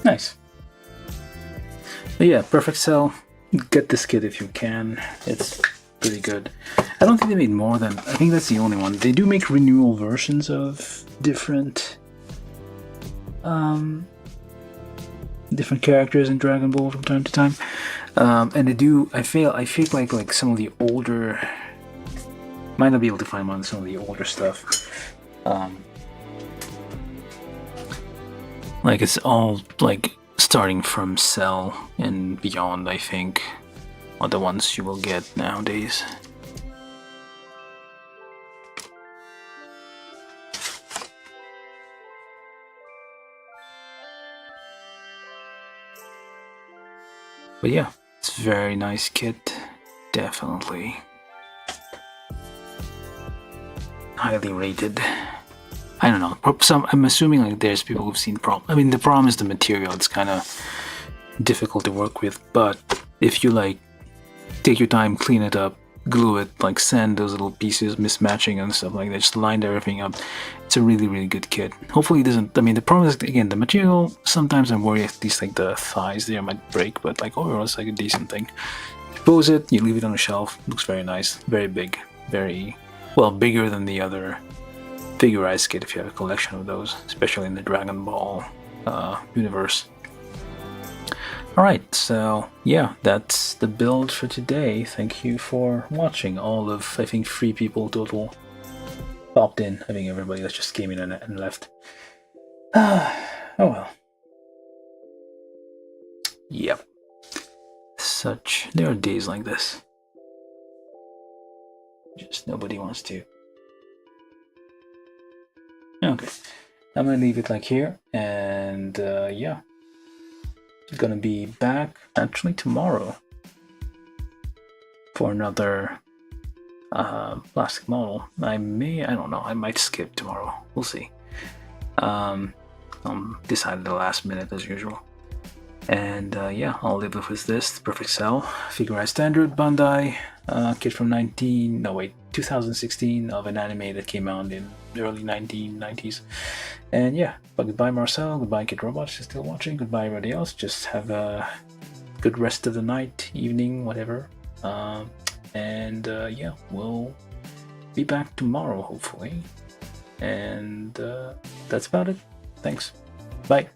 Nice. But yeah, perfect cell. Get this kit if you can. It's pretty good. I don't think they made more than, I think that's the only one. They do make renewal versions of different different characters in Dragon Ball from time to time. And they do, I feel like some of the older, might not be able to find one, some of the older stuff. Like it's all like starting from Cell and beyond, I think, are the ones you will get nowadays. But yeah, it's a very nice kit, definitely. Highly rated. I don't know. I'm assuming like there's people who've seen I mean, the problem is the material. It's kind of difficult to work with. But if you like take your time, clean it up, glue it, like sand those little pieces, mismatching and stuff like that, just line everything up. It's a really, really good kit. Hopefully it doesn't. I mean, the problem is again the material. Sometimes I'm worried at least like the thighs there might break, but like overall it's like a decent thing. You pose it, you leave it on the shelf. Looks very nice, very big, very well, bigger than the other figurized kit if you have a collection of those, especially in the Dragon Ball universe. Alright, so yeah, that's the build for today. Thank you for watching. All of, I think, 3 people total popped in. I think everybody that just came in and left. Oh well. Yep. There are days like this. Just nobody wants to. Okay. I'm gonna leave it like here, and yeah. Gonna be back actually tomorrow for another plastic model. I don't know, I might skip tomorrow. We'll see. I'll decide at the last minute as usual. And yeah, I'll leave it with this Perfect Cell Figure Eye Standard Bandai kit from 2016 of an anime that came out in the early 1990s. And yeah, but goodbye Marcel, goodbye Kid Robots, you're still watching, goodbye everybody else. Just have a good rest of the night, evening, whatever. And yeah, we'll be back tomorrow hopefully. And that's about it. Thanks. Bye.